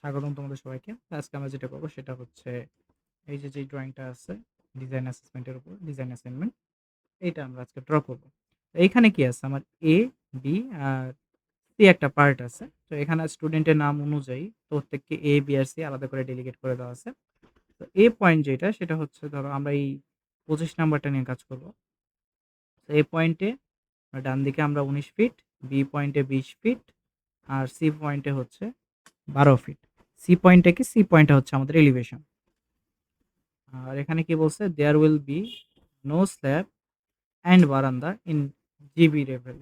স্বাগতম তোমাদের সবাইকে। আজকে আমরা যেটা করব সেটা হচ্ছে এই যে ড্রয়িংটা আছে ডিজাইন অ্যাসেসমেন্টের উপর ডিজাইন অ্যাসাইনমেন্ট এইটা আমরা আজকে ড্র করব। তো এইখানে কি আছে আমার A, B আর C একটা পার্ট আছে। তো এখানে স্টুডেন্টের নাম অনুযায়ী প্রত্যেককে A, B আর C আলাদা করে ডেলিগেট করে দেওয়া আছে। তো A পয়েন্ট যেটা সেটা হচ্ছে ধরো আমরা এই 25 নাম্বারটা নিয়ে কাজ করব। তো A পয়েন্টে ডান দিকে আমরা 19 ফিট, B পয়েন্টে 20 ফিট আর C পয়েন্টে হচ্ছে 12 ফিট। সি পয়েন্টে কি? সি পয়েন্টটা হচ্ছে আমাদের এলিভেশন। আর এখানে কি বলছে? There will be no slab and বারান্দা ইন জিবি লেভেল।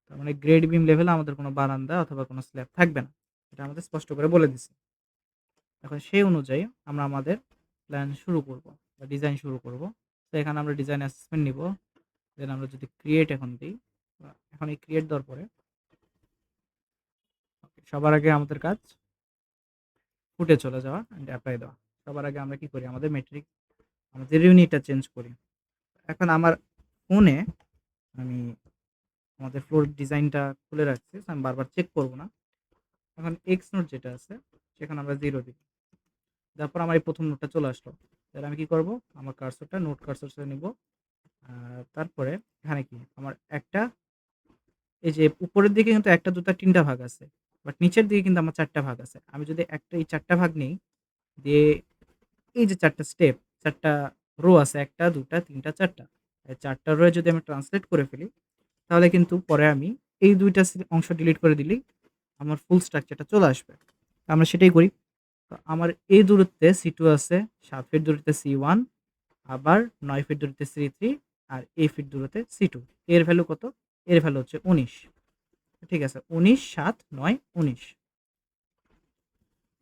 তার মানে গ্রেড বিম লেভেলে আমাদের কোনো বারান্দা অথবা কোনো স্ল্যাব থাকবে না। এটা আমাদের স্পষ্ট করে বলে দিছে। এখন সেই অনুযায়ী আমরা আমাদের প্ল্যান শুরু করব বা ডিজাইন শুরু করব। তো এখানে আমরা ডিজাইন অ্যাসেসমেন্ট নিব। দেন আমরা যদি ক্রিয়েট এখন দিই, এখন এই ক্রিয়েট দেওয়ার পরে সবার আগে আমাদের কাজ ফুটে চলে যাওয়া অ্যান্ড অ্যাপ্লাই দেওয়া। সবার আগে আমরা কি করি? আমাদের মেট্রিক আমাদের ইউনিটটা চেঞ্জ করি। এখন আমার ফোনে আমি আমাদের ফ্লোর ডিজাইনটা খুলে রাখছি। সো আমি বারবার চেক করব না। এখন এক্স নোট যেটা আছে সেখানে আমরা 0 দিই। তারপর আমার এই ১ম নোটটা চলে আসলো। তাহলে আমি কি করব? আমার কার্সরটা নোট কার্সর থেকে নিব। তারপরে এখানে কি? আমার একটা এই যে উপরের দিকে কিন্তু ১ টা ২ টা ৩ টা ভাগ আছে। বাট নিচের দিকে কিন্তু আমার ৪ টা ভাগ আছে। আমি যদি একটা এই ৪ টা ভাগ নেই, দিয়ে এই যে ৪ টা স্টেপ, ৪ টা রো আছে ১ টা ২ টা ৩ টা ৪ টা। এই ৪ টা রো যদি আমি ট্রান্সলেট করে ফেলি, তাহলে কিন্তু পরে আমি এই ২ টা অংশ ডিলিট করে দিলেই আমার ফুল স্ট্রাকচারটা চলে আসবে। আমরা সেটাই করি। তো আমার এই দূরত্বে C2 আছে, ৭ ফিট দূরত্বে C1, আবার ৯ ফিট দূরত্বে C3 আর A ফিট দূরত্বে C2। এর ভ্যালু কত? এর ভ্যালু হচ্ছে ১৯। ঠিক আছে? ১৯, ৭, ৯, ১৯।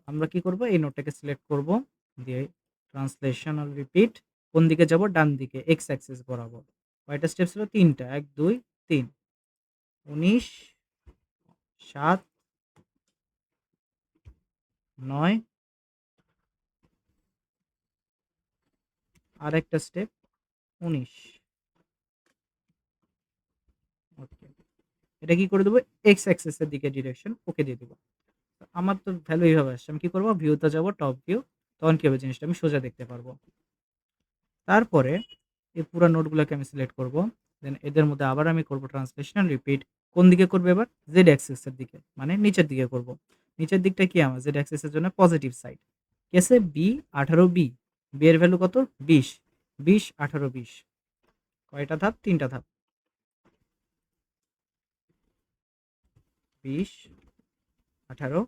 আমরা কি করব? এই নোটটাকে সিলেক্ট করব। দিয়ে ট্রান্সলেশন আর রিপিট কোন দিকে যাব? ডান দিকে এক্স অ্যাক্সিস বরাবর। কয়টা স্টেপ ছিল? ৩ টা। ১, ২, ৩। ১৯, ৭, ৯ আরেকটা স্টেপ ১৯। ওকে। এটা কি করে দেব? এক্স অ্যাক্সিস এর দিকে ডিরেকশন ওকে দিয়ে দেব। আমার তো ভ্যালু এইভাবে আসছে। আমি কি করব? ভিউতে যাব, টপ ভিউ। তখন কি হবে? জিনিসটা আমি সোজা দেখতে পারবো। তারপরে এই পুরা নোটগুলোকে আমি সিলেক্ট করব। দেন এদের মধ্যে আবার আমি করব ট্রান্সলেশন রিপিট। কোন দিকে করব এবার? জেড অ্যাক্সিস এর দিকে। মানে নিচের দিকে করব। নিচের দিকটা কি আমার? জেড অ্যাক্সিস এর জন্য পজিটিভ সাইড। কি আছে? B 18 B. বি এর ভ্যালু কত? 20। 20 18 20। কয়টা ধাপ? ৩ টা ধাপ। 20 18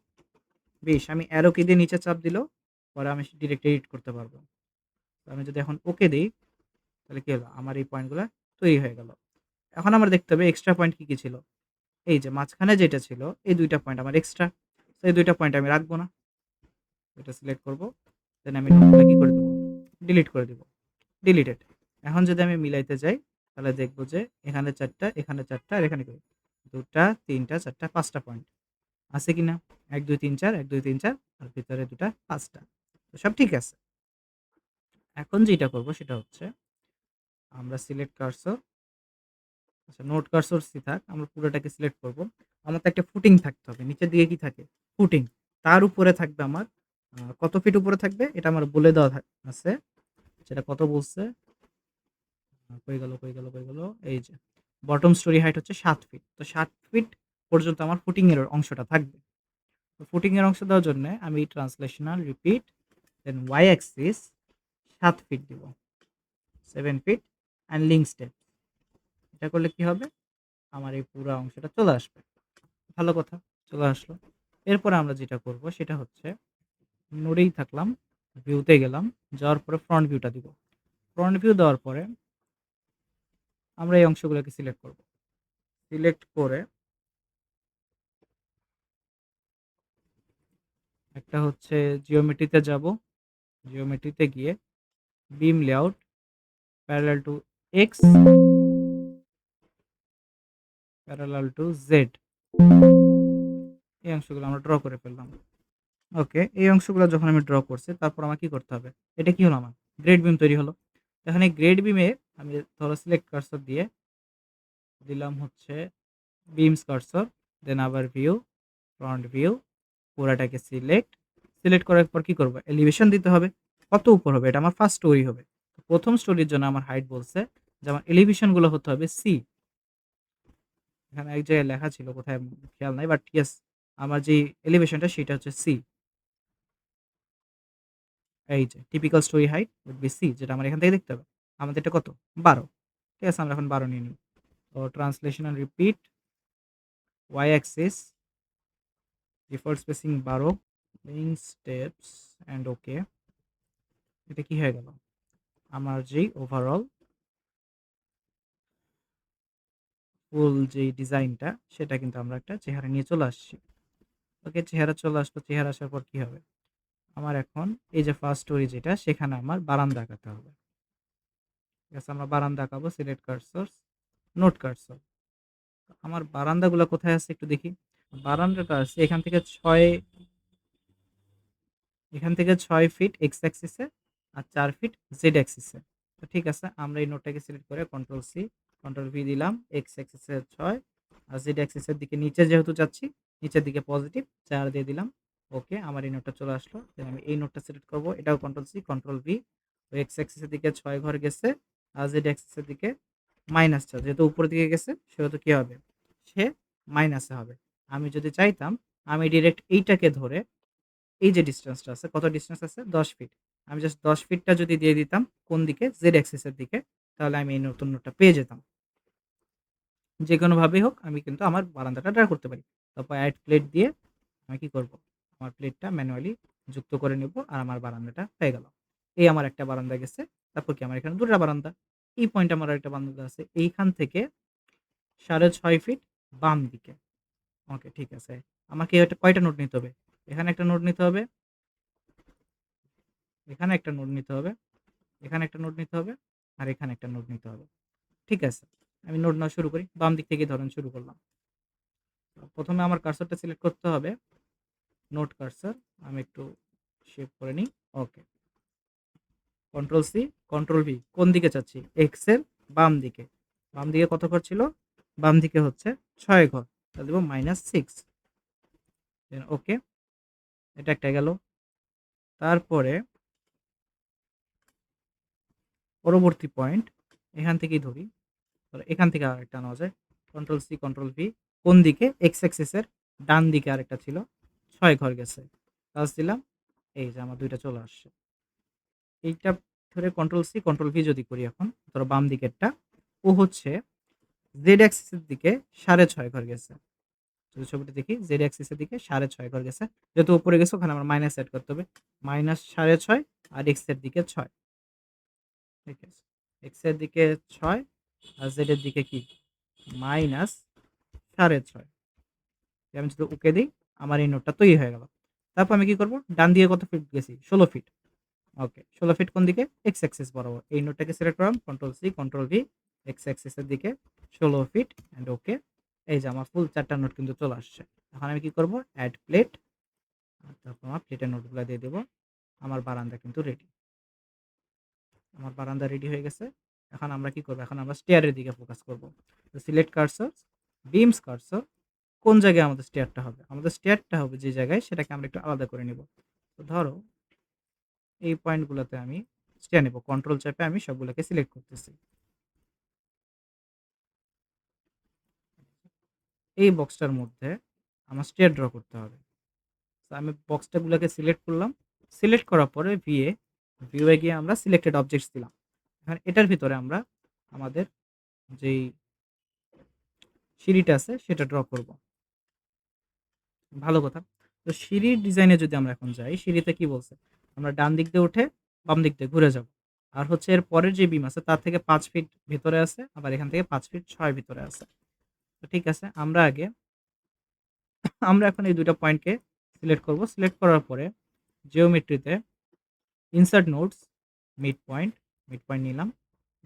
20। আমি অ্যারো কি দিয়ে নিচে চাপ দিলেও পরে আমি ডিরেক্ট এডিট করতে পারবো। তো আমি যদি এখন ওকে দেই, তাহলে কি হলো? আমার এই পয়েন্টগুলা তৈরি হয়ে গেল। এখন আমার দেখতে হবে এক্সট্রা পয়েন্ট কি, কি ছিল? এই যে মাঝখানে যেটা ছিল এই ২ টা পয়েন্ট আমার এক্সট্রা। তো এই ২ টা পয়েন্ট আমি রাখবো না। এটা সিলেক্ট করব। দেন আমি নোটগুলা কি করে দেব? ডিলিট করে দিব। ডিলিটেড। এখন যদি আমি মিলাইতে যাই, তাহলে দেখব যে এখানে ৪ টা, এখানে ৪ টা আর এখানে কই? ২ টা, ৩ টা, ৪ টা, ৫ টা পয়েন্ট। আছে কিনা? ১ ২ ৩ ৪, ১ ২ ৩ ৪ আর ভিতরে ২ টা ৫ টা। তো সব ঠিক আছে। এখন যেটা করব সেটা হচ্ছে আমরা সিলেক্ট কার্সর, আচ্ছা নোট কার্সর সি থাক। আমরা পুরোটাকে সিলেক্ট করব। আমার তো একটা ফুটিং থাকতে হবে। নিচের দিকে কি থাকে? ফুটিং। তার উপরে থাকবে আমার কত ফিট উপরে থাকবে? এটা আমার বলে দেওয়া আছে। সেটা কত বলছে? কই গেল, কই গেল, কই গেল? এই যে বটম স্টোরি হাইট হচ্ছে ৭ ফিট। তো ৭ ফিট পর্যন্ত আমার ফুটিং এর অংশটা থাকবে। তো ফুটিং এর অংশ দেওয়ার জন্য আমি ট্রান্সলেশনাল রিপিট দেন ওয়াই অ্যাক্সিস ৭ ফিট দিব। 7 ফিট অ্যান্ড লিঙ্ক স্টেপ। এটা করলে কি হবে? আমার এই পুরা অংশটা চলে আসবে। ভালো কথা, চলে আসলো। এরপরে আমরা যেটা করব সেটা হচ্ছে নোডেই থাকলাম, ভিউতে গেলাম, যাওয়ার পরে ফ্রন্ট ভিউটা দিব। ফ্রন্ট ভিউ দেওয়ার পরে আমরা এই অংশগুলোকে সিলেক্ট করব। সিলেক্ট করে একটা হচ্ছে জিওমেট্রিতে যাব। জিওমেট্রিতে গিয়ে বিম layout parallel to x, parallel to Z. এই অংশগুলো আমরা ড্র করে ফেললাম। ওকে, এই অংশগুলো যখন আমি ড্র করছি তারপর আমার কি করতে হবে? এটা কি হলো আমার? গ্রেড বিম তৈরি হলো। এখন এই গ্রেড বিমে আমি ধরো সিলেক্ট কার্সর দিয়ে দিলাম হচ্ছে বিমস কার্সর, দেন আবার ভিউ, ফ্রন্ট ভিউ, পুরাটাকে সিলেক্ট, সিলেক্ট করার পর কি করব? এলিভেশন দিতে হবে। কত উপর হবে? এটা আমার ফার্স্ট স্টোরি হবে। তো ১ম স্টোরির জন্য আমার হাইট বলছে যে আমার এলিভেশন গুলো হতে হবে সি। এখানে এক জায়গায় লেখা ছিল কোথায় খেয়াল নাই। বাট ইয়েস, আমার যেই এলিভেশনটা সেটা হচ্ছে সি। এই যে typical storey height would be C, যেটা আমার এখান থেকে দেখতে হবে। আমাদের এটা কত? ১২। ঠিক আছে, আমরা এখন ১২ নিয়ে নিই। তো translation and repeat y axis default spacing ১২ link steps and okay. এটা কি হয়ে গেল? আমার যেই ওভারঅল ফুল যেই ডিজাইনটা সেটা কিন্তু আমরা একটা চেহারা নিয়ে চলে আসছি। ওকে, চেহারা চলে আসলো। চেহারা আসার পর কি হবে? আমার এখন এই যে ফার্স্ট স্টোরি যেটা সেখানে আমার বারান্দা আঁকাতে হবে। ঠিক আছে, আমরা বারান্দা আঁকাবো। Select cursor, node cursor. আমার বারান্দাগুলো কোথায় আছে একটু দেখি। বারান্দাটা আছে এখান থেকে ৬ ফিট এক্স অ্যাক্সিসে আর ৪ ফিট জেড অ্যাক্সিসে। তো ঠিক আছে, আমরা এই নোটটাকে সিলেক্ট করে কন্ট্রোল সি কন্ট্রোল ভি দিলাম। এক্স অ্যাক্সিসে ৬ আর জেড অ্যাক্সিসের দিকে নিচে যেহেতু যাচ্ছি, নিচের দিকে পজিটিভ ৪ দিয়ে দিলাম। ওকে, আমার এই নোটটা চলে আসলো। দেন আমি এই নোটটা সিলেক্ট করব। এটাও কন্ট্রোল সি কন্ট্রোল ভি। তো এক্স অ্যাক্সিসের দিকে ৬ ঘর গেছে আর জেড অ্যাক্সিসের দিকে -৪। যেহেতু উপরের দিকে গেছে সেহেতু কি হবে? সে মাইনাসে হবে। আমি যদি চাইতাম আমি ডিরেক্ট এইটাকে ধরে এই যে ডিসট্যান্সটা আছে, কত ডিসট্যান্স আছে? ১০ ফিট। আমি জাস্ট ১০ ফিটটা যদি দিয়ে দিতাম কোন দিকে? জেড অ্যাক্সিস এর দিকে, তাহলে আমি এই নতুন নোটটা পেয়ে যেতাম। যেকোনোভাবেই হোক আমি কিন্তু আমার বারান্দাটা ড্রা করতে পারি। তারপর এড প্লেট দিয়ে আমি কি করব? আমার প্লেটটা ম্যানুয়ালি যুক্ত করে নেব আর আমার বারান্দাটা হয়ে গেল। এই আমার একটা বারান্দা গেছে। তারপর কি আমার এখানে ২ টা বারান্দা। এই পয়েন্টে আমার আরেকটা বারান্দা আছে। এইখান থেকে ৬.৫ ফিট বাম দিকে। ওকে, ঠিক আছে। আমাকে এটা কয়টা নোট নিতে হবে? এখানে একটা নোট নিতে হবে, এখানে একটা নোট নিতে হবে, এখানে একটা নোট নিতে হবে, আর এখানে একটা নোট নিতে হবে। ঠিক আছে। আমি নোট নেওয়া শুরু করি। বাম দিক থেকে ধরেন শুরু করলাম। প্রথমে আমার কার্সরটা সিলেক্ট করতে হবে। নোট কার্সর আমি একটু শেপ করে নিই। Okay. Control C, control V. কোন দিকে চাচ্ছি? এক্স এর বাম দিকে। বাম দিকে কত ঘর ছিল? বাম দিকে হচ্ছে ৬ ঘর। তাহলে দেব -6। দেন ওকে। এটা একটা গেল। তারপরে পরবর্তী পয়েন্ট এখান থেকেই ধরি। তাহলে এখান থেকে আরেকটা নেওয়া যায়। Control C control V. কোন দিকে? এক্স অ্যাক্সিস এর ডান দিকে আরেকটা ছিল। ৬ ঘর গেছে। টাচ দিলাম। এই যে আমার ২ টা চলে আসছে। এইটা ধরে কন্ট্রোল সি কন্ট্রোল ভি যদি করি এখন, ধরো বাম দিকেরটা, ও হচ্ছে জেড অ্যাক্সিস এর দিকে ৬.৫ ঘর গেছে। যদি ছবিটা দেখি জেড অ্যাক্সিস এর দিকে ৬.৫ ঘর গেছে। যেহেতু উপরে গেছে ওখানে আমার মাইনাস এড করতে হবে। -৬.৫ আর এক্স এর দিকে ৬। ঠিক আছে। এক্স এর দিকে ৬ আর জেড এর দিকে কি? -৬.৫। আমি যদি ওকে দেই, আমার এই নোটটা তৈরি হয়ে গেল। তারপর আমি কি করব? ডান দিকে কত ফিট গেছি? ১৬ ফিট। ওকে। ১৬ ফিট কোন দিকে? এক্স অ্যাক্সিস বরাবর। এই নোটটাকে সিলেক্ট করলাম। Control C, control V. X axis এর দিকে ১৬ ফিট অ্যান্ড ওকে। এই যে আমার ফুল ৪ টা নোট কিন্তু চলে আসছে। এখন আমি কি করব? Add plate. তারপর আমার প্লেটের নোটগুলা দিয়ে দেব। আমার বারান্দা কিন্তু রেডি। আমার বারান্দা রেডি হয়ে গেছে। এখন আমরা কি করব? এখন আমরা স্টেয়ার এর দিকে ফোকাস করব। তো সিলেক্ট কার্সর, বিমস কার্সর। কোন জায়গায় আমাদের স্টেয়ারটা হবে? আমাদের স্টেয়ারটা হবে যে জায়গায় সেটাকে আমরা একটু আলাদা করে নিব। তো ধরো এই পয়েন্টগুলোতে আমি স্টেয়ার নেব। কন্ট্রোল চেপে আমি সবগুলোকে সিলেক্ট করতেছি। এই বক্সটার মধ্যে আমার স্টেয়ার ড্র করতে হবে। তো আমি বক্সটাগুলোকে সিলেক্ট করলাম। সিলেক্ট করার পরে ভিউ এ গিয়ে আমরা সিলেক্টেড অবজেক্টস দিলাম। এখন এটার ভিতরে আমরা আমাদের যেই সিঁড়িটা আছে সেটা ড্র করব। ভালো কথা। তো সিঁড়ির ডিজাইনে যদি আমরা এখন যাই, সিঁড়িতে কি বলছে? আমরা ডান দিক দিয়ে উঠে বাম দিক দিয়ে ঘুরে যাব। আর হচ্ছে এর পরের যে বিম আছে তার থেকে ৫ ফিট ভেতরে আছে, আবার এখান থেকে ৫ ফিট ৬ ভিতরে আছে। তো ঠিক আছে, আমরা এখন এই ২ টা পয়েন্টকে সিলেক্ট করব। সিলেক্ট করার পরে জিওমেট্রিতে ইনসার্ট নোডস, মিড পয়েন্ট নিলাম।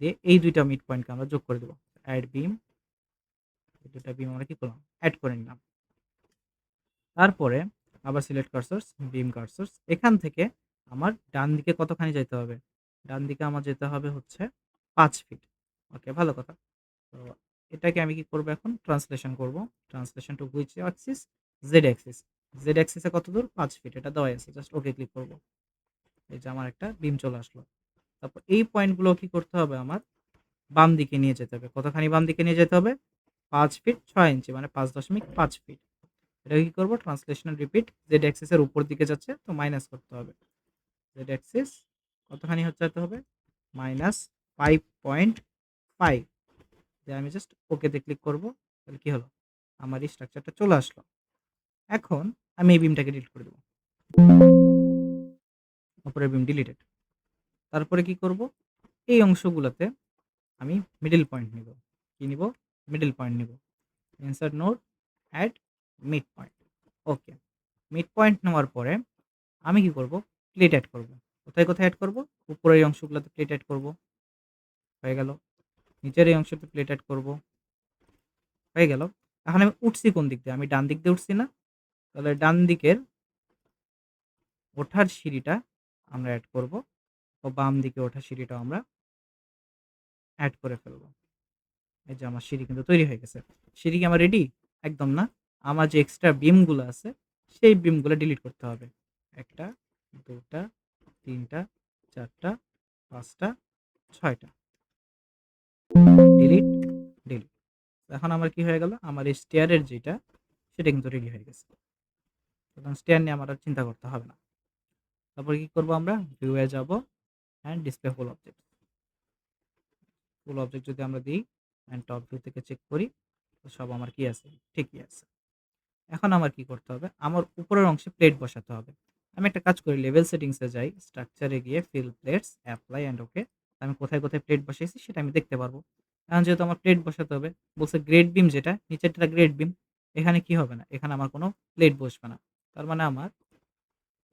দিয়ে এই ২ টা মিড পয়েন্টকে আমরা যোগ করে দেব। এড বিম, এই ২ টা বিম আমরা কি করলাম? এড করে নিলাম। তারপরে আবার সিলেক্ট কার্সরস, বিম কার্সরস। এখান থেকে আমার ডান দিকে কতখানি যাইতে হবে? ডান দিকে আমার যেতে হবে হচ্ছে ৫ ফিট। ওকে, ভালো কথা। তো এটাকে আমি কি করব এখন? ট্রান্সলেশন করব। Translation to which axis? Z axis. Z অ্যাক্সিসে কত দূর 5 ফিট, এটা দেওয়াই আছে, জাস্ট ওকে ক্লিক করব। এই যে আমার একটা বিম চলে আসলো। তারপর এই পয়েন্টগুলো কি করতে হবে, আমার বাম দিকে নিয়ে যেতে হবে। কতখানি বাম দিকে নিয়ে যেতে হবে? 5 ফিট 6 ইঞ্চি, মানে 5.5 ফিট। এটা কি করব, ট্রান্সলেশন রিপিট, জেড অ্যাক্সিস এর উপর দিকে যাচ্ছে তো মাইনাস করতে হবে। জেড অ্যাক্সিস কতখানি হতে হবে? -5.5। দিয়ে আমি জাস্ট ওকেতে ক্লিক করব। তাহলে কি হলো? আমার এই স্ট্রাকচারটা চলে আসলো। এখন আমি এই বিমটাকে ডিলিট করে দেব। উপরের বিম ডিলিটেড। তারপরে কি করব? এই অংশগুলোতে আমি মিডল পয়েন্ট নিব। কি নিব? মিডল পয়েন্ট নিব। Insert node, add mid point. Okay. Mid point নেওয়ার পরে আমি কি করব? প্লেট এড করব। কোথায় এড করব? উপরের এই অংশগুলোতে প্লেট এড করব। হয়ে গেল। নিচের এই অংশতে প্লেট এড করব। হয়ে গেল। এখন আমি উঠছি কোন দিক দিয়ে? আমি ডান দিক দিয়ে উঠছি না? তাহলে ডান দিকের ওঠার সিঁড়িটা আমরা এড করব। ও বাম দিকে ওঠার সিঁড়িটাও আমরা এড করে ফেলব। এই যে আমার সিঁড়ি কিন্তু তৈরি হয়ে গেছে। সিঁড়ি কি আমার রেডি? একদম না। আমার যে এক্সট্রা বিমগুলো আছে, সেই বিমগুলো ডিলিট করতে হবে। ১ টা, ২ টা, ৩ টা, ৪ টা, ৫ টা, ৬ টা। Delete, delete. এখন আমার কি হয়ে গেল? আমার এই স্টেয়ারের যেটা, সেটা কিন্তু রেডি হয়ে গেছে। সুতরাং স্টেয়ার নিয়ে আমার আর চিন্তা করতে হবে না। তারপরে কি করব আমরা? ভিউ এ যাব and display full object. Full object যদি আমরা দিই অ্যান্ড টপ ভিউ থেকে চেক করি, তো সব আমার কি আছে? ঠিকই আছে। এখন আমার কি করতে হবে? আমার উপরের অংশে প্লেট বসাতে হবে। আমি একটা কাজ করি, লেভেল সেটিংস এ যাই, স্ট্রাকচার এ গিয়ে fill plates, apply and okay. আমি কোথায় প্লেট বসাইছি সেটা আমি দেখতে পারবো। এখন যেহেতু আমার প্লেট বসাতে হবে, বলছে গ্রেড বিম যেটা, নিচেরটা গ্রেড বিম। এখানে কি হবে না? এখানে আমার কোনো প্লেট বসবে না। তার মানে আমার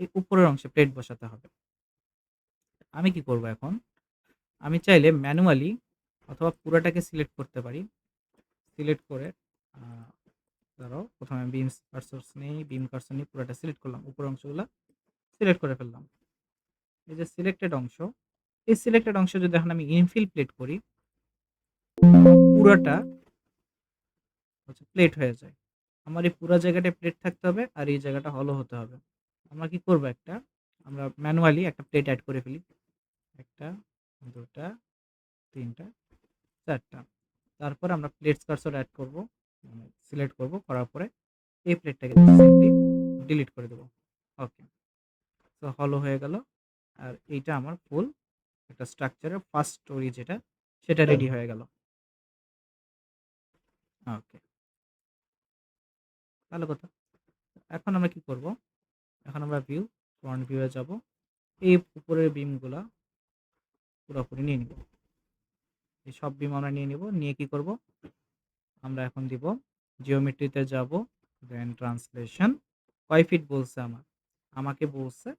এই উপরের অংশে প্লেট বসাতে হবে। আমি কি করব এখন? আমি চাইলে ম্যানুয়ালি অথবা পুরাটাকে সিলেক্ট করতে পারি। সিলেক্ট করে আ ধরো ১ম এ বিম কার্সরস নেই, বিম কার্সর নিয়ে পুরাটা সিলেক্ট করলাম। উপরের অংশগুলা সিলেক্ট করে ফেললাম। এই যে সিলেক্টেড অংশ, এই সিলেক্টেড অংশ যদি এখন আমি ইনফিল প্লেট করি, পুরাটা হচ্ছে প্লেট হয়ে যায়। আমার এই পুরা জায়গাটায় প্লেট থাকতে হবে আর এই জায়গাটা হলো হতে হবে। আমরা কি করব, আমরা ম্যানুয়ালি একটা প্লেট এড করে ফেলি। ১ টা, ২ টা, ৩ টা, ৪ টা। তারপর আমরা প্লেটস কার্সর এড করব। মানে সিলেক্ট করব, করার পরে এই প্লেটটাকে সিম্পলি ডিলিট করে দেব। ওকে। সো হলো হয়ে গেল। আর এইটা আমার ফুল একটা স্ট্রাকচারের ফার্স্ট স্টোরি যেটা, সেটা রেডি হয়ে গেল। ওকে, ভালো কথা। এখন আমরা কি করব? এখন আমরা ফ্রন্ট ভিউ এ যাব। এই উপরের বিমগুলা পুরোপুরি নিয়ে নিব। এই সব বিম আমরা নিয়ে নিব। নিয়ে কি করব? আমরা এখন দিব জিওমেট্রিতে যাব, দেন ট্রান্সলেশন। কয় ফিট বলছে আমাকে বলছে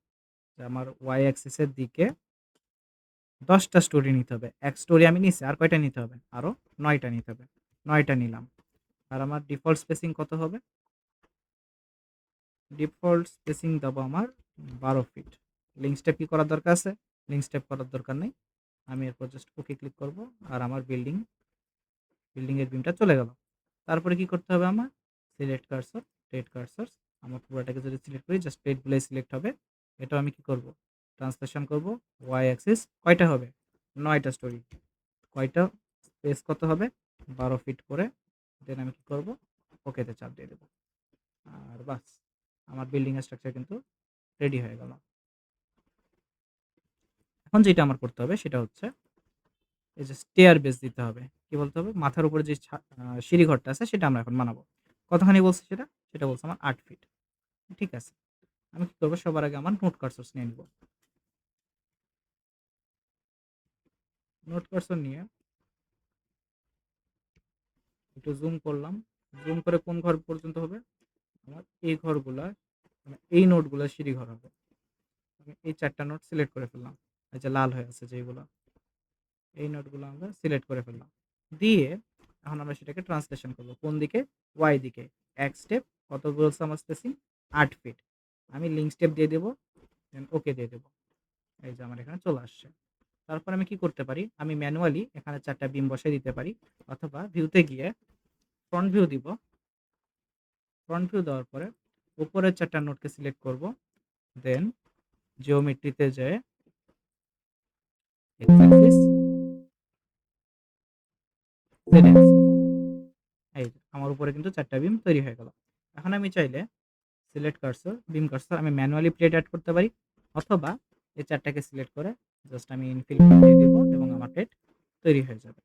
যে আমার ওয়াই অ্যাক্সিস এর দিকে ১০ টা স্টোরি নিতে হবে। ১ স্টোরি আমি নিছি। আর কয়টা নিতে হবে? আরো ৯ টা নিতে হবে। ৯ টা নিলাম। আর আমার ডিফল্ট স্পেসিং কত হবে? ডিফল্ট স্পেসিং দেবো আমার ১২ ফিট। লিঙ্ক স্টেপ কি করার দরকার আছে? লিঙ্ক স্টেপ করার দরকার নেই। আমি এরপর জাস্ট ওকে ক্লিক করব। আর আমার বিল্ডিং এর বিমটা চলে গেল। তারপরে কি করতে হবে আমার? Select cursor, plate cursors. আমার পুরোটাকে যদি সিলেক্ট করি, জাস্ট প্লেটগুলোই সিলেক্ট হবে। এটাও আমি কি করব? ট্রান্সলেশন করব। ওয়াই অ্যাক্সিস কয়টা হবে? ৯ টা স্টোরি। কয়টা স্পেস কত হবে? ১২ ফিট করে। দেন আমি কি করব? ওকেতে চাপ দিয়ে দেব। আর বাস, আমার বিল্ডিং এর স্ট্রাকচার কিন্তু রেডি হয়ে গেল। এখন যেটা আমার করতে হবে সেটা হচ্ছে এই যে স্টেয়ার বেস দিতে হবে। কি বলতে হবে? মাথার উপরে যে সিঁড়ি ঘরটা আছে সেটা আমরা এখন বানাবো। কতখানি বলছে সেটা? সেটা বলছে আমার ৮ ফিট। ঠিক আছে। আমি কি করব? সবার আগে আমার নোট কার্সর নিয়ে নিব। নোট কার্সর নিয়ে একটু জুম করলাম। জুম করে কোন ঘর পর্যন্ত হবে? আমার এই ঘরগুলা, মানে এই নোটগুলা সিঁড়ি ঘর হবে। আমি এই ৪ টা নোট সিলেক্ট করে ফেললাম। এই যে লাল হয়ে আছে যেগুলা, এই নোটগুলো আমরা সিলেক্ট করে ফেললাম। দিয়ে এখন আমরা সেটাকে ট্রান্সলেশন করব। কোন দিকে? ওয়াই দিকে। ১ স্টেপ, কত বলছে আমার স্পেসিং? ৮ ফিট। আমি লিঙ্ক স্টেপ দিয়ে দেব, দেন ওকে দিয়ে দেব। এই যে আমার এখানে চলে আসছে। তারপর আমি কি করতে পারি? আমি ম্যানুয়ালি এখানে ৪ টা বিম বসায় দিতে পারি, অথবা ভিউতে গিয়ে ফ্রন্ট ভিউ দিব। ফ্রন্ট ভিউ দেওয়ার পরে উপরের 4টা নোডকে সিলেক্ট করব। দেন জিওমেট্রিতে যেয়ে এক্স অ্যাক্সিস, জেড অ্যাক্সিস। এই যে আমার উপরে কিন্তু 4টা বিম তৈরি হয়ে গেল। এখন আমি চাইলে সিলেক্ট কার্সর, বিম কার্সর আমি ম্যানুয়ালি প্লেট এড করতে পারি, অথবা এই 4টাকে সিলেক্ট করে জাস্ট আমি ইনফিল দিয়ে দিব এবং আমার প্লেট তৈরি হয়ে যাবে।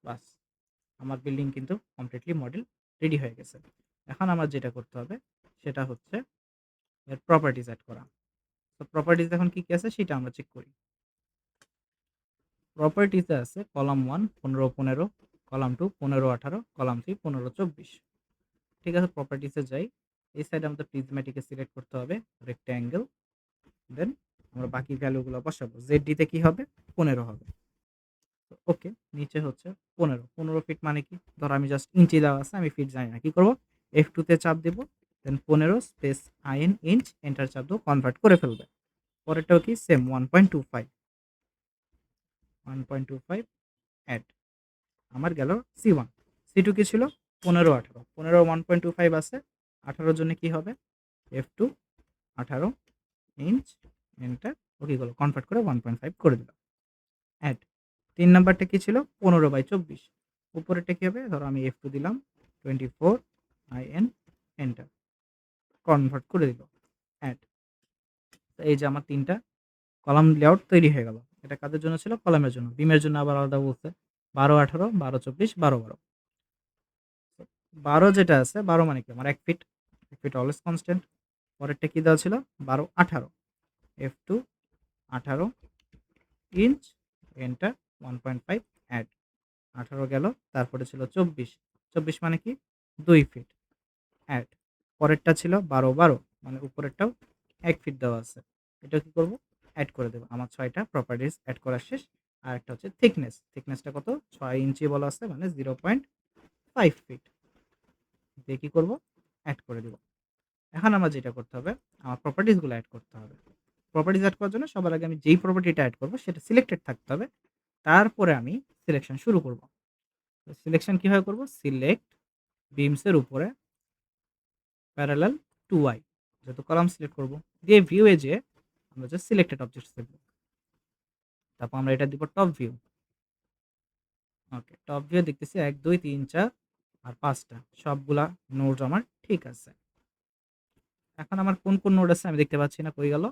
বাস, আমার বিল্ডিং কিন্তু কমপ্লিটলি মডেল রেডি হয়ে গেছে। এখন আমার যেটা করতে হবে সেটা হচ্ছে এর প্রপার্টিজ এড করা। তো প্রপার্টিজ এখন কি আছে সেটা আমরা চেক করি। প্রপার্টিতে আছে কলাম 1 15 15, কলাম 2 15 18, কলাম 3 15 24। ঠিক আছে, প্রপার্টিসে যাই। এই সাইডে আমাদের প্রিজমেটিকে সিলেক্ট করতে হবে, রেক্ট্যাঙ্গেল। দেন আমরা বাকি ভ্যালুগুলো বসাবো। জেড তে কি হবে? 15 হবে। ওকে, নিচে হচ্ছে 15 ফিট মানে কি? ধরো আমি জাস্ট ইঞ্চি দেওয়া আছে, আমি ফিট জানি না। কি করব? F2 তে চাপ দেব। দেন 15 স্পেস IN ইঞ্চ, এন্টার চাপ দেব, কনভার্ট করে ফেলবে। পরেরটাও কি সেম 1.25 অ্যাড। আমার গেল C1। C2 কি ছিল? 15 18, 15 1.25 আছে, 18 জন্য কি হবে? F2 18 inch, enter. ও কি করলো? কনভার্ট করে 1.5 করে দিল, অ্যাড। 3 নাম্বারটা কি ছিল? 15/24। উপরেরটা কি হবে? ধরো আমি F2 দিলাম, 24 IN, এন্টার, কনভার্ট করে দিল, অ্যাড। তো এই যে আমার 3টা কলাম লেআউট তৈরি হয়ে গেল। এটা কাদের জন্য ছিল? কলামের জন্য। বিমের জন্য আবার আলাদা বলছে 12 18, 12 24, 12 12। 12 যেটা আছে, 12 মানে কি? আমার 1 ফিট, 1 ফিট অলওয়েজ কনস্ট্যান্ট। পরেরটা কি দেওয়া ছিল? 12 18, F2 18 ইঞ্চ, এন্টার, 1.5 অ্যাড। 18 গেল। তারপরে ছিল 24, 24 মানে কি? 2 ফিট, অ্যাড। পরেরটা ছিল 12 12, মানে উপরেরটাও 1 ফিট দেওয়া আছে। এটা কি করব? অ্যাড করে দেব। আমার 6টা প্রপার্টিজ অ্যাড করা শেষ। আর একটা হচ্ছে থিকনেস। থিকনেসটা কত? 6 ইঞ্চি বলা আছে, মানে 0.5 ফিট। দিয়ে কি করব? অ্যাড করে দিব। এখন আমার যেটা করতে হবে, আমার প্রপার্টিজ গুলো অ্যাড করতে হবে। প্রপার্টিজ এড করার জন্য সবার আগে আমি যেই প্রপার্টিটা এড করব সেটা সিলেক্টেড থাকতে হবে। তারপরে আমি সিলেকশন শুরু করব। তো সিলেকশন কিভাবে করব? সিলেক্ট বিমস এর উপরে প্যারালাল টু ওয়াই, যত কলাম সিলেক্ট করব, দিয়ে ভিউ এ যে আমরা যে সিলেক্টেড অবজেক্টস দেখব। তারপর আমরা এটা দিব টপ ভিউ। ওকে, টপ ভিউ দেখতেছি 1 2 3 4 আর 5টা সবগুলা নোড আমার ঠিক আছে। এখন আমার কোন কোন নোড আছে আমি দেখতে পাচ্ছি না, কই গেল?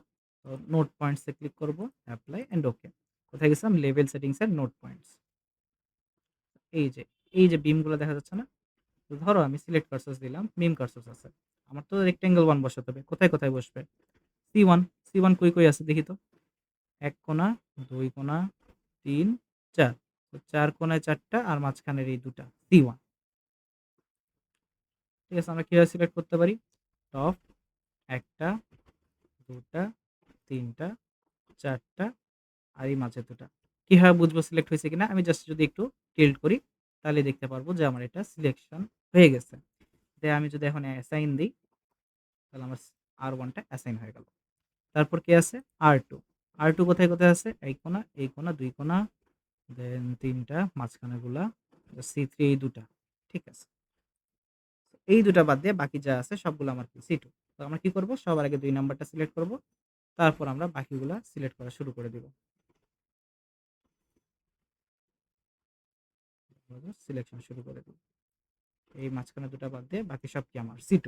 তো নোড পয়েন্টস এ ক্লিক করব, অ্যাপ্লাই এন্ড ওকে। কোথায় গেছিলাম? লেভেল সেটিংস এর নোড পয়েন্টস। এই যে এই যে বিম গুলো দেখা যাচ্ছে না? তো ধরো আমি সিলেক্ট কার্সর দিলাম, বিম কার্সর আছে। আমার তো রেক্টেঙ্গেল 1 বসাতে হবে। কোথায় কোথায় বসবে? C1, C1 কই কই আছে দেখি তো? 1 কোণা, 2 কোণা, 3 4। তো 4 কোণায় 4টা আর মাঝখানের এই 2টা C1। ঠিক আছে, আমরা কিভাবে সিলেক্ট করতে পারি? টপ 1টা, 2টা, 3টা, 4টা আর এই মাঝের 2টা। কিভাবে বুঝবো সিলেক্ট হয়েছে কিনা? আমি জাস্ট যদি একটু টিল্ট করি তাহলে দেখতে পারবো যে আমার এটা সিলেকশন হয়ে গেছে। আমি যদি এখন অ্যাসাইন দিই তাহলে আমার R1 টা অ্যাসাইন হয়ে গেল। তারপর কি আছে? R2। R2 কোথায় কোথায় আছে? এই কোণা, এই কোণা, 2 কোণা, দেন 3টা মাঝখানেরগুলা, C3 এই 2টা। ঠিক আছে। এই 2টা বাদ দিয়ে বাকি যা আছে সবগুলো আমার কি? C2। তো আমরা কি করব? সবার আগে 2 নাম্বারটা সিলেক্ট করব। তারপর আমরা বাকিগুলা সিলেক্ট করা শুরু করে দিব। সিলেকশন শুরু করে দিব। এই মাঝখানে 2টা বাদ দিয়ে বাকি সব কি? আমার C2।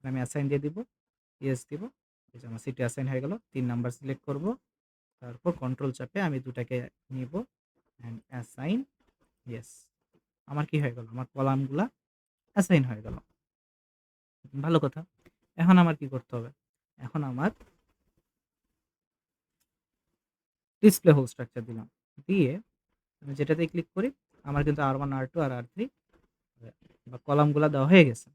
আমি অ্যাসাইন দিয়ে দিব, ইয়েস দিব। এই যে আমার C2 অ্যাসাইন হয়ে গেল। 3 নাম্বার সিলেক্ট করব। তারপর কন্ট্রোল চাপে আমি 2টাকে নিব এন্ড অ্যাসাইন, ইয়েস। আমার কি হয়ে গেল? আমার কলামগুলা অ্যাসাইন হয়ে গেল। ভালো কথা। এখন আমার কি করতে হবে? এখন আমার ডিসপ্লে হোল স্ট্রাকচার দিলাম। দিয়ে আমি যেটাতেই ক্লিক করি আমার কিন্তু R1 R2 আর R3 বা কলামগুলা দেওয়া হয়ে গেছে।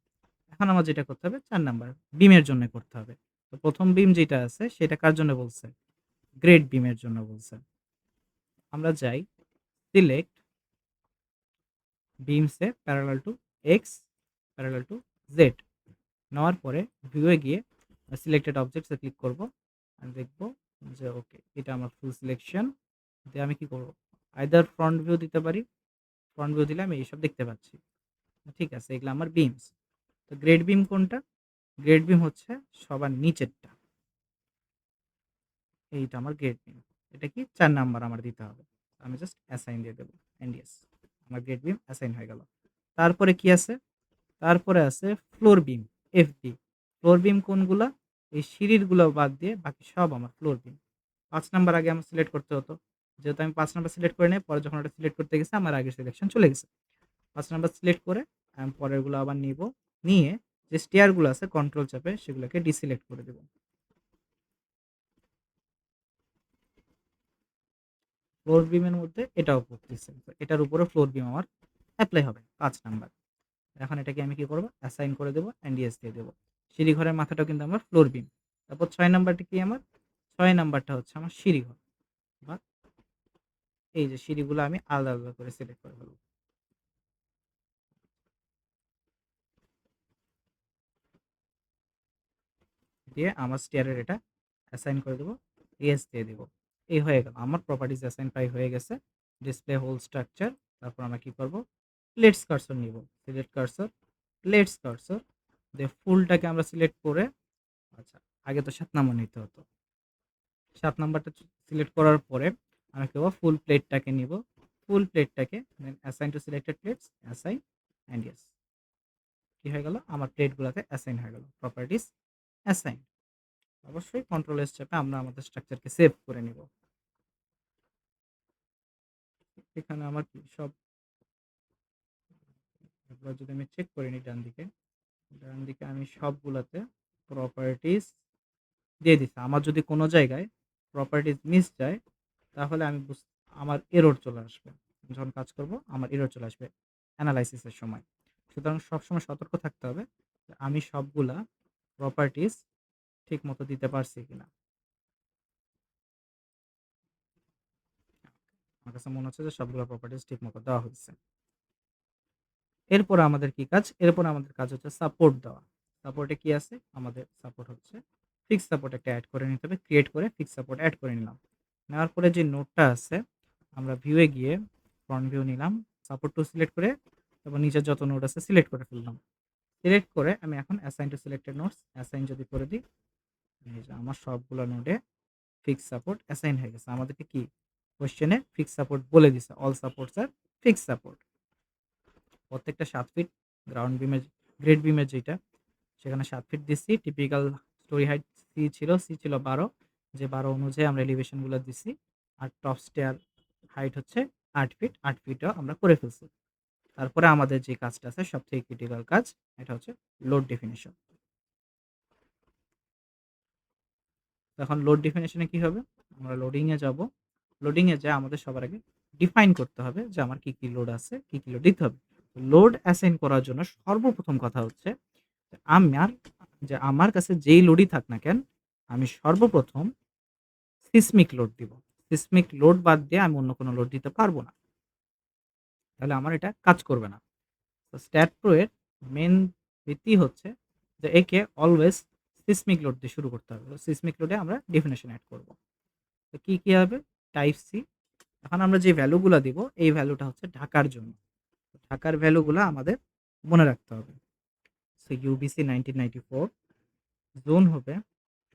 এখন আমার যেটা করতে হবে 4 নাম্বার বিমের জন্য করতে হবে। তো ১ম বিম যেটা আছে সেটা কার জন্য বলছে? গ্রেড বিমের জন্য বলছে। আমরা যাই select beans A parallel to x, parallel to Z. নেওয়ার পরে ভিউ এ গিয়ে সিলেক্টেড অবজেক্টস এ ক্লিক করব। আমি দেখব যে ওকে, এটা আমার ফুল সিলেকশন। দিয়ে আমি কি করব? আইদার ফ্রন্ট ভিউ দিতে পারি। ফ্রন্ট ভিউ দিলে আমি এইসব দেখতে পাচ্ছি। ঠিক আছে, এগুলো আমার বিমস। তো গ্রেড বিম কোনটা? গ্রেড বিম হচ্ছে সবার নিচেরটা। এইটা আমার গ্রেড বিম। এটা কি ৪ নাম্বার আমার দিতে হবে। আমি জাস্ট অ্যাসাইন দিয়ে দেব। এন্ড ইয়েস, আমার গ্রেড বিম অ্যাসাইন হয়ে গেল। তারপরে কি আছে? তারপরে আছে floor beam, FB. Floor beam কোনগুলা? এই সিঁড়িরগুলো বাদ দিয়ে বাকি সব আমার ফ্লোর বিম। ৫ নাম্বার আগে আমার সিলেক্ট করতে হতো। যেহেতু আমি ৫ নাম্বার সিলেক্ট করে নেই, পরে যখন ওটা সিলেক্ট করতে গেছি আমার আগের সিলেকশন চলে গেছে। ৫ নাম্বার সিলেক্ট করে আমি পরেরগুলো আবার নিব। নিয়ে যে স্টেয়ারগুলো আছে কন্ট্রোল চাপে সেগুলোকে ডিসিলেক্ট করে দেব। ফ্লোর বিমের মধ্যে এটাও পড়তেছে। তো এটার উপরে ফ্লোর বিম আমার এপ্লাই হবে ৫ নাম্বার। এখন এটাকে আমি কি করব? অ্যাসাইন করে দেব, এন্ড ইয়েস দিয়ে দেব। সিঁড়িঘরের মাথাটাও কিন্তু আমার ফ্লোর বিম। তারপর ৬ নাম্বারটা কি আমার? ৬ নাম্বারটা হচ্ছে আমার সিঁড়িঘর। বা এই যে সিঁড়িগুলো আমি আলাদা, আলাদা করে সিলেক্ট করে ফেলব। দিয়ে আমার স্টেয়ারের এটা অ্যাসাইন করে দেব। ইয়েস দিয়ে দেব। এই হয়ে গেল। আমার প্রপার্টিজ অ্যাসাইন প্রায় হয়ে গেছে। Display whole structure. তারপর আমরা কি করব? লেটস কার্সর নিব। সিলেক্ট কার্সর, লেটস কার্সর দিয়ে ফুলটাকে আমরা সিলেক্ট করে, আচ্ছা, আগে তো ৭ নাম্বার নিতে হতো। ৭ নাম্বারটা সিলেক্ট করার পরে আমি কি করব? ফুল প্লেটটাকে নিব। ফুল প্লেটটাকে then assign to selected plates, assign, and yes. কি হয়ে গেল? আমার প্লেটগুলোতে অ্যাসাইন হয়ে গেল। Properties assign. অবশ্যই কন্ট্রোল এস চাপে আমরা আমাদের স্ট্রাকচারকে সেভ করে নিব। এখানে আমার কি সব, একবার যদি আমি চেক করে নিই ডান দিকে, ডান দিকে আমি সবগুলাতে প্রপার্টিজ দিয়ে দিছি। আমার যদি কোনো জায়গায় প্রপার্টিজ মিস যায় তাহলে আমার এরর চলে আসবে। আমি যখন কাজ করব আমার এরর চলে আসবে অ্যানালাইসিস এর সময়। সুতরাং সবসময় সতর্ক থাকতে হবে যে আমি সবগুলা প্রপার্টিজ ঠিকমতো দিতে পারছি কিনা। আমার কাছে মনে হচ্ছে যে সবগুলা প্রপার্টিজ ঠিকমতো দেওয়া হয়েছে। এরপর আমাদের কি কাজ? এরপর আমাদের কাজ হচ্ছে সাপোর্ট দেওয়া। সাপোর্টে কি আছে? আমাদের সাপোর্ট হচ্ছে ফিক্স সাপোর্ট একটা এড করে নিতে হবে। ক্রিয়েট করে ফিক্স সাপোর্ট এড করে নিলাম। নেওয়ার পরে যে নোটটা আছে আমরা ভিউ এ গিয়ে ফ্রন্ট ভিউ নিলাম। সাপোর্ট টু সিলেক্ট করে এবং নিচের যত নোট আছে সিলেক্ট করে ফেললাম। সিলেক্ট করে আমি এখন assign to selected notes assign যদি করে দিই, এই যে আমার সবগুলো নোটে ফিক্স সাপোর্ট অ্যাসাইন হয়ে গেছে। আমাদেরকে কি কোয়েশ্চেনে ফিক্স সাপোর্ট বলে দিছে। অল সাপোর্টস আর ফিক্স সাপোর্ট। প্রত্যেকটা ৭ ফিট গ্রাউন্ড বিমের, গ্রেড বিমের যেটা সেখানে ৭ ফিট দিচ্ছি। টিপিক্যাল স্টোরি হাইট সি ছিল ১২, যে ১২ অনুযায়ী আমরা এলিভেশন গুলো দিচ্ছি। আর টপ স্টেয়ার হাইট হচ্ছে ৮ ফিট, ৮ ফিটও আমরা করে ফেলছি। তারপরে আমাদের যে কাজটা আছে সবথেকে ক্রিটিক্যাল কাজ, এটা হচ্ছে লোড ডেফিনিশন। এখন লোড ডেফিনিশনে কি হবে? আমরা লোডিং এ যাব। লোডিং এ যেয়ে আমাদের সবার আগে ডিফাইন করতে হবে যে আমার কি, কি লোড আছে, কি, কি লোড দিতে হবে। লোড অ্যাসাইন করার জন্য সর্বপ্রথম কথা হচ্ছে যে আমার কাছে যেই লোডই থাক না কেন, আমি সর্বপ্রথম সিসমিক লোড দিব। সিসমিক লোড বাদ দিয়ে আমি অন্য কোনো লোড দিতে পারব না। তাহলে আমার এটা কাজ করবে না। তো স্ট্যাট প্রো এর মেইন ভিত্তি হচ্ছে যে একে অলওয়েজ সিসমিক লোড দিয়ে শুরু করতে হবে। তো সিসমিক লোডে আমরা ডেফিনিশন এড করব। তো কি, কি হবে? Type C. এখন আমরা যে ভ্যালুগুলা দিব এই ভ্যালুটা হচ্ছে ঢাকার জন্য। ঢাকার ভ্যালুগুলা আমাদের মনে রাখতে হবে। সো ইউবিসি 1994, জোন হবে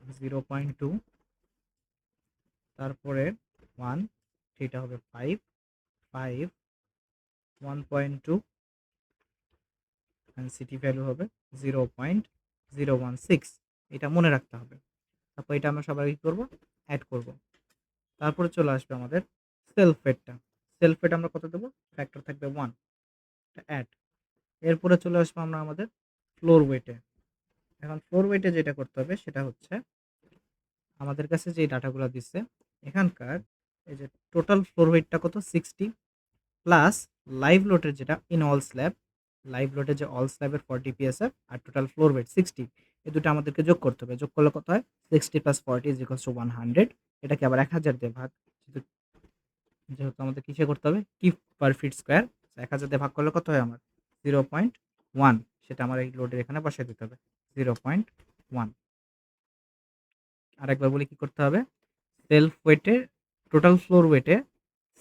0.2, তারপরে 1, থিটা হবে 5, 5, 1.2 এন্ড সিটি ভ্যালু হবে 0.016। এটা মনে রাখতে হবে। তারপর এটা আমরা সবাই কি করব? এড করব। তারপরে চলে আসবে আমাদের সেলফ ওয়েটটা। সেলফ ওয়েট আমরা কত দেব? ফ্যাক্টর থাকবে 1, এটা এড। এরপরে চলে আসবো আমরা আমাদের ফ্লোর ওয়েটে। এখন ফ্লোর ওয়েটে যেটা করতে হবে সেটা হচ্ছে আমাদের কাছে যে ডাটাগুলো দিচ্ছে এখানকার এই যে টোটাল ফ্লোর ওয়েটটা কত? 60 প্লাস লাইভ লোডের যেটা ইন অল স্ল্যাব, লাইভ লোডের যে অল স্ল্যাবের 40 পিএসএফ আর টোটাল ফ্লোর ওয়েট 60, এই দুটো আমাদেরকে যোগ করতে হবে। যোগ করলে কত হয়? 60 প্লাস 40 ইজ ইকুয়ালস টু 100। এটাকে আবার 1000 দিয়ে ভাগ, যেহেতু যেহেতু আমাদের কিসে করতে হবে? কি পার ফিট স্কোয়ার। 1000 দিয়ে ভাগ করলে কত হয় আমার? 0.1। সেটা আমার এই লোডের এখানে বসায় দিতে হবে 0.1। আরেকবার বলি কি করতে হবে? সেলফ ওয়েটে টোটাল ফ্লোর ওয়েটে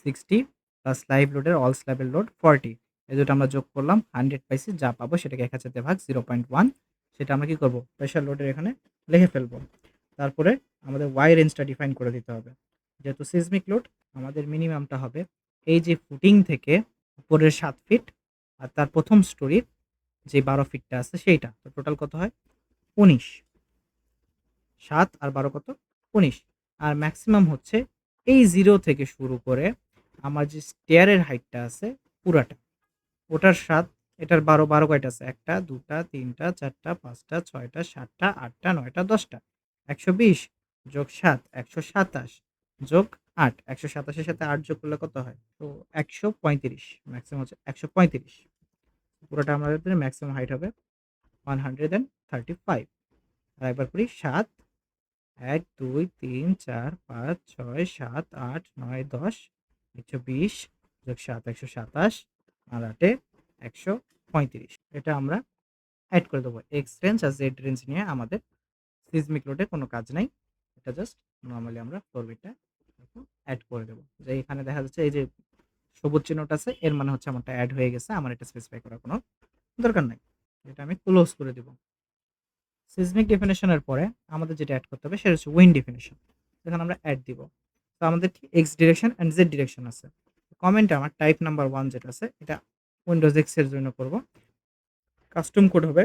60 প্লাস লাইভ লোডের অল স্ল্যাবের লোড 40, এই দুটো আমরা যোগ করলাম 100 পাইছি। যা পাবো সেটাকে 1000 দিয়ে ভাগ 0.1, সেটা আমরা কি করব, প্রেশার লোডের এখানে লিখে ফেলবো। তারপরে আমাদের ওয়াই রেঞ্জটা ডিফাইন করে দিতে হবে। যেহেতু সিসমিক লোড, আমাদের মিনিমামটা হবে এই যে ফুটিং থেকে উপরের 7 ফিট আর তার প্রথম স্টোরির যে 12 ফিটটা আছে সেইটা। তো টোটাল কত হয়? ১৯। ৭ আর ১২ কত? ১৯। আর ম্যাক্সিমাম হচ্ছে এই 0 থেকে শুরু করে আমার যে স্টেয়ারের হাইটটা আছে পুরাটা। ওটার ৭, এটার ১২, ১২ কয়টা আছে? ১ টা, ২ টা, ৩ টা, ৪ টা, ৫ টা, ৬ টা, ৭ টা, ৮ টা, ৯ টা, ১০ টা। ১২০ যোগ ৭, ১২৭ যোগ ৮। ১২৭ এর সাথে ৮ যোগ করলে কত হয়? তো ১৩৫। ম্যাক্সিমাম হচ্ছে ১৩৫। পুরোটা আমাদের ম্যাক্সিমাম হাইট হবে 135। আরেকবার করি ৭, ১, ২, ৩, ৪, ৫, ৬, ৭, ৮, ৯, ১০, ১২০ যোগ ৭, ১২৭ আর ৮ এ ১৩৫। এটা আমরা এড করে দেবো। এক্স রেঞ্জ আর জেড রেঞ্জ নিয়ে আমাদের সিসমিক লোডে কোনো কাজ নাই। এটা জাস্ট নরমালি আমরা ফ্লোর বিটটা এড করে দেবো। যে এখানে দেখা যাচ্ছে এই যে সবুজ চিহ্নটা আছে, এর মানে হচ্ছে আমারটা এড হয়ে গেছে। আমার এটা স্পেসিফাই করার কোনো দরকার নাই। এটা আমি ক্লোজ করে দিব। সিসমিক ডেফিনিশনের পরে আমাদের যেটা এড করতে হবে সেটা হচ্ছে উইন্ড ডেফিনিশন। এখানে আমরা এড দিব। তো আমাদের কি X direction and Z direction আছে। কমেন্টে আমার টাইপ নাম্বার 1 যেটা আছে এটা উইন্ডোজ এক্স এর জন্য করব। কাস্টম কোড হবে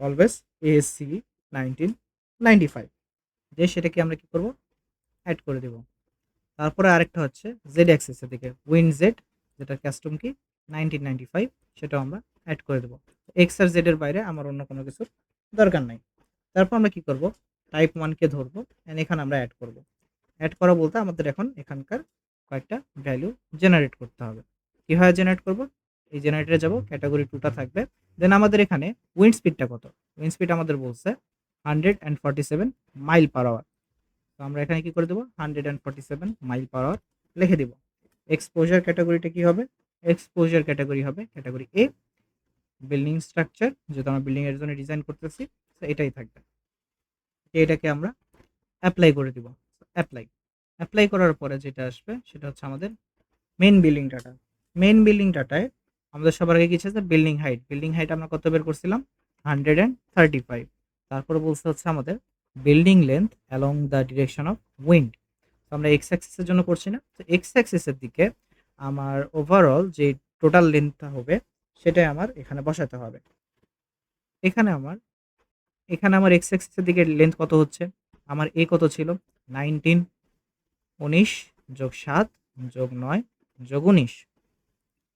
অলওয়েজ ASCE 1995। যে সেটাকে আমরা কি করব, এড করে দেব। তারপরে আরেকটা হচ্ছে জেড অ্যাক্সিস এর দিকে উইন্ড জেড, যেটা কাস্টম কি 1995, সেটাও আমরা এড করে দেব। এক্স আর জেড এর বাইরে আমার অন্য কোনো কিছুর দরকার নাই। তারপর আমরা কি করব, টাইপ 1 কে ধরবো এন্ড এখানে আমরা এড করব। এড করা বলতে আমাদের এখন এখানকার কয়েকটা ভ্যালু জেনারেট করতে হবে। কিভাবে জেনারেট করব? এই জেনারেটরে যাব, ক্যাটাগরি 2 টা থাকবে। দেন আমাদের এখানে উইন্ড স্পিডটা কত? উইন্ড স্পিড আমাদের বলছে 147 মাইল পার আওয়ার। তো আমরা এখানে কি করে দেব, 147 মাইল পার আওয়ার লিখে দিব। এক্সপোজার ক্যাটাগরিটা কি হবে? এক্সপোজার ক্যাটাগরি হবে ক্যাটাগরি এ। বিল্ডিং স্ট্রাকচার, যেহেতু আমরা বিল্ডিং এর জন্য ডিজাইন করতেছি, তো এটাই থাকবে। এটাকে আমরা অ্যাপ্লাই করে দিব। অ্যাপ্লাই অ্যাপ্লাই করার পরে যেটা আসবে সেটা হচ্ছে আমাদের main building data. Main building ডাটায় আমাদের সবার আগে কিছু আছে বিল্ডিং হাইট। বিল্ডিং হাইট আমরা কত বের করছিলাম? 135। তারপরে বলছে হচ্ছে আমাদের building length along the direction of wind. তো আমরা এক্স অ্যাক্সিসের জন্য করছি না, তো এক্স অ্যাক্সিসের দিকে আমার ওভারঅল যে টোটাল লেন্থটা হবে সেটাই আমার এখানে বসাতে হবে। এখানে আমার এক্স অ্যাক্সিসের দিকে লেন্থ কত হচ্ছে? আমার এ কত ছিল? 19, 19 যোগ 7 যোগ 9 যোগ 19।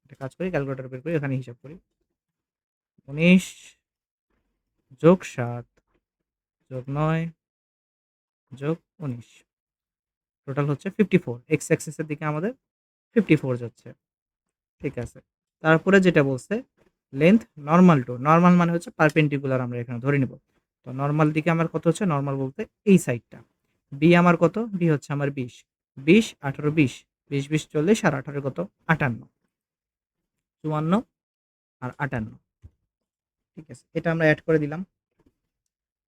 একটা কাজ করি, ক্যালকুলেটর বের করি, এখানে হিসাব করি। 19 যোগ 7 যোগ 9 যোগ 19, টোটাল হচ্ছে 54। এক্স অ্যাক্সিসের দিকে আমাদের 54 যাচ্ছে। ঠিক আছে। তারপরে যেটা বলছে লেন্থ নরমাল টু, নরমাল মানে হচ্ছে পারপেন্ডিকুলার আমরা এখানে ধরে নিব। তো নরমাল দিকে আমার কত হচ্ছে? নরমাল বলতে এই সাইডটা। বি আমার কত? বি হচ্ছে আমার 20, 20, 18, 20, 20, 20, 40 আর 18 কত? 58, 54 আর 58। ঠিক আছে, এটা আমরা অ্যাড করে দিলাম।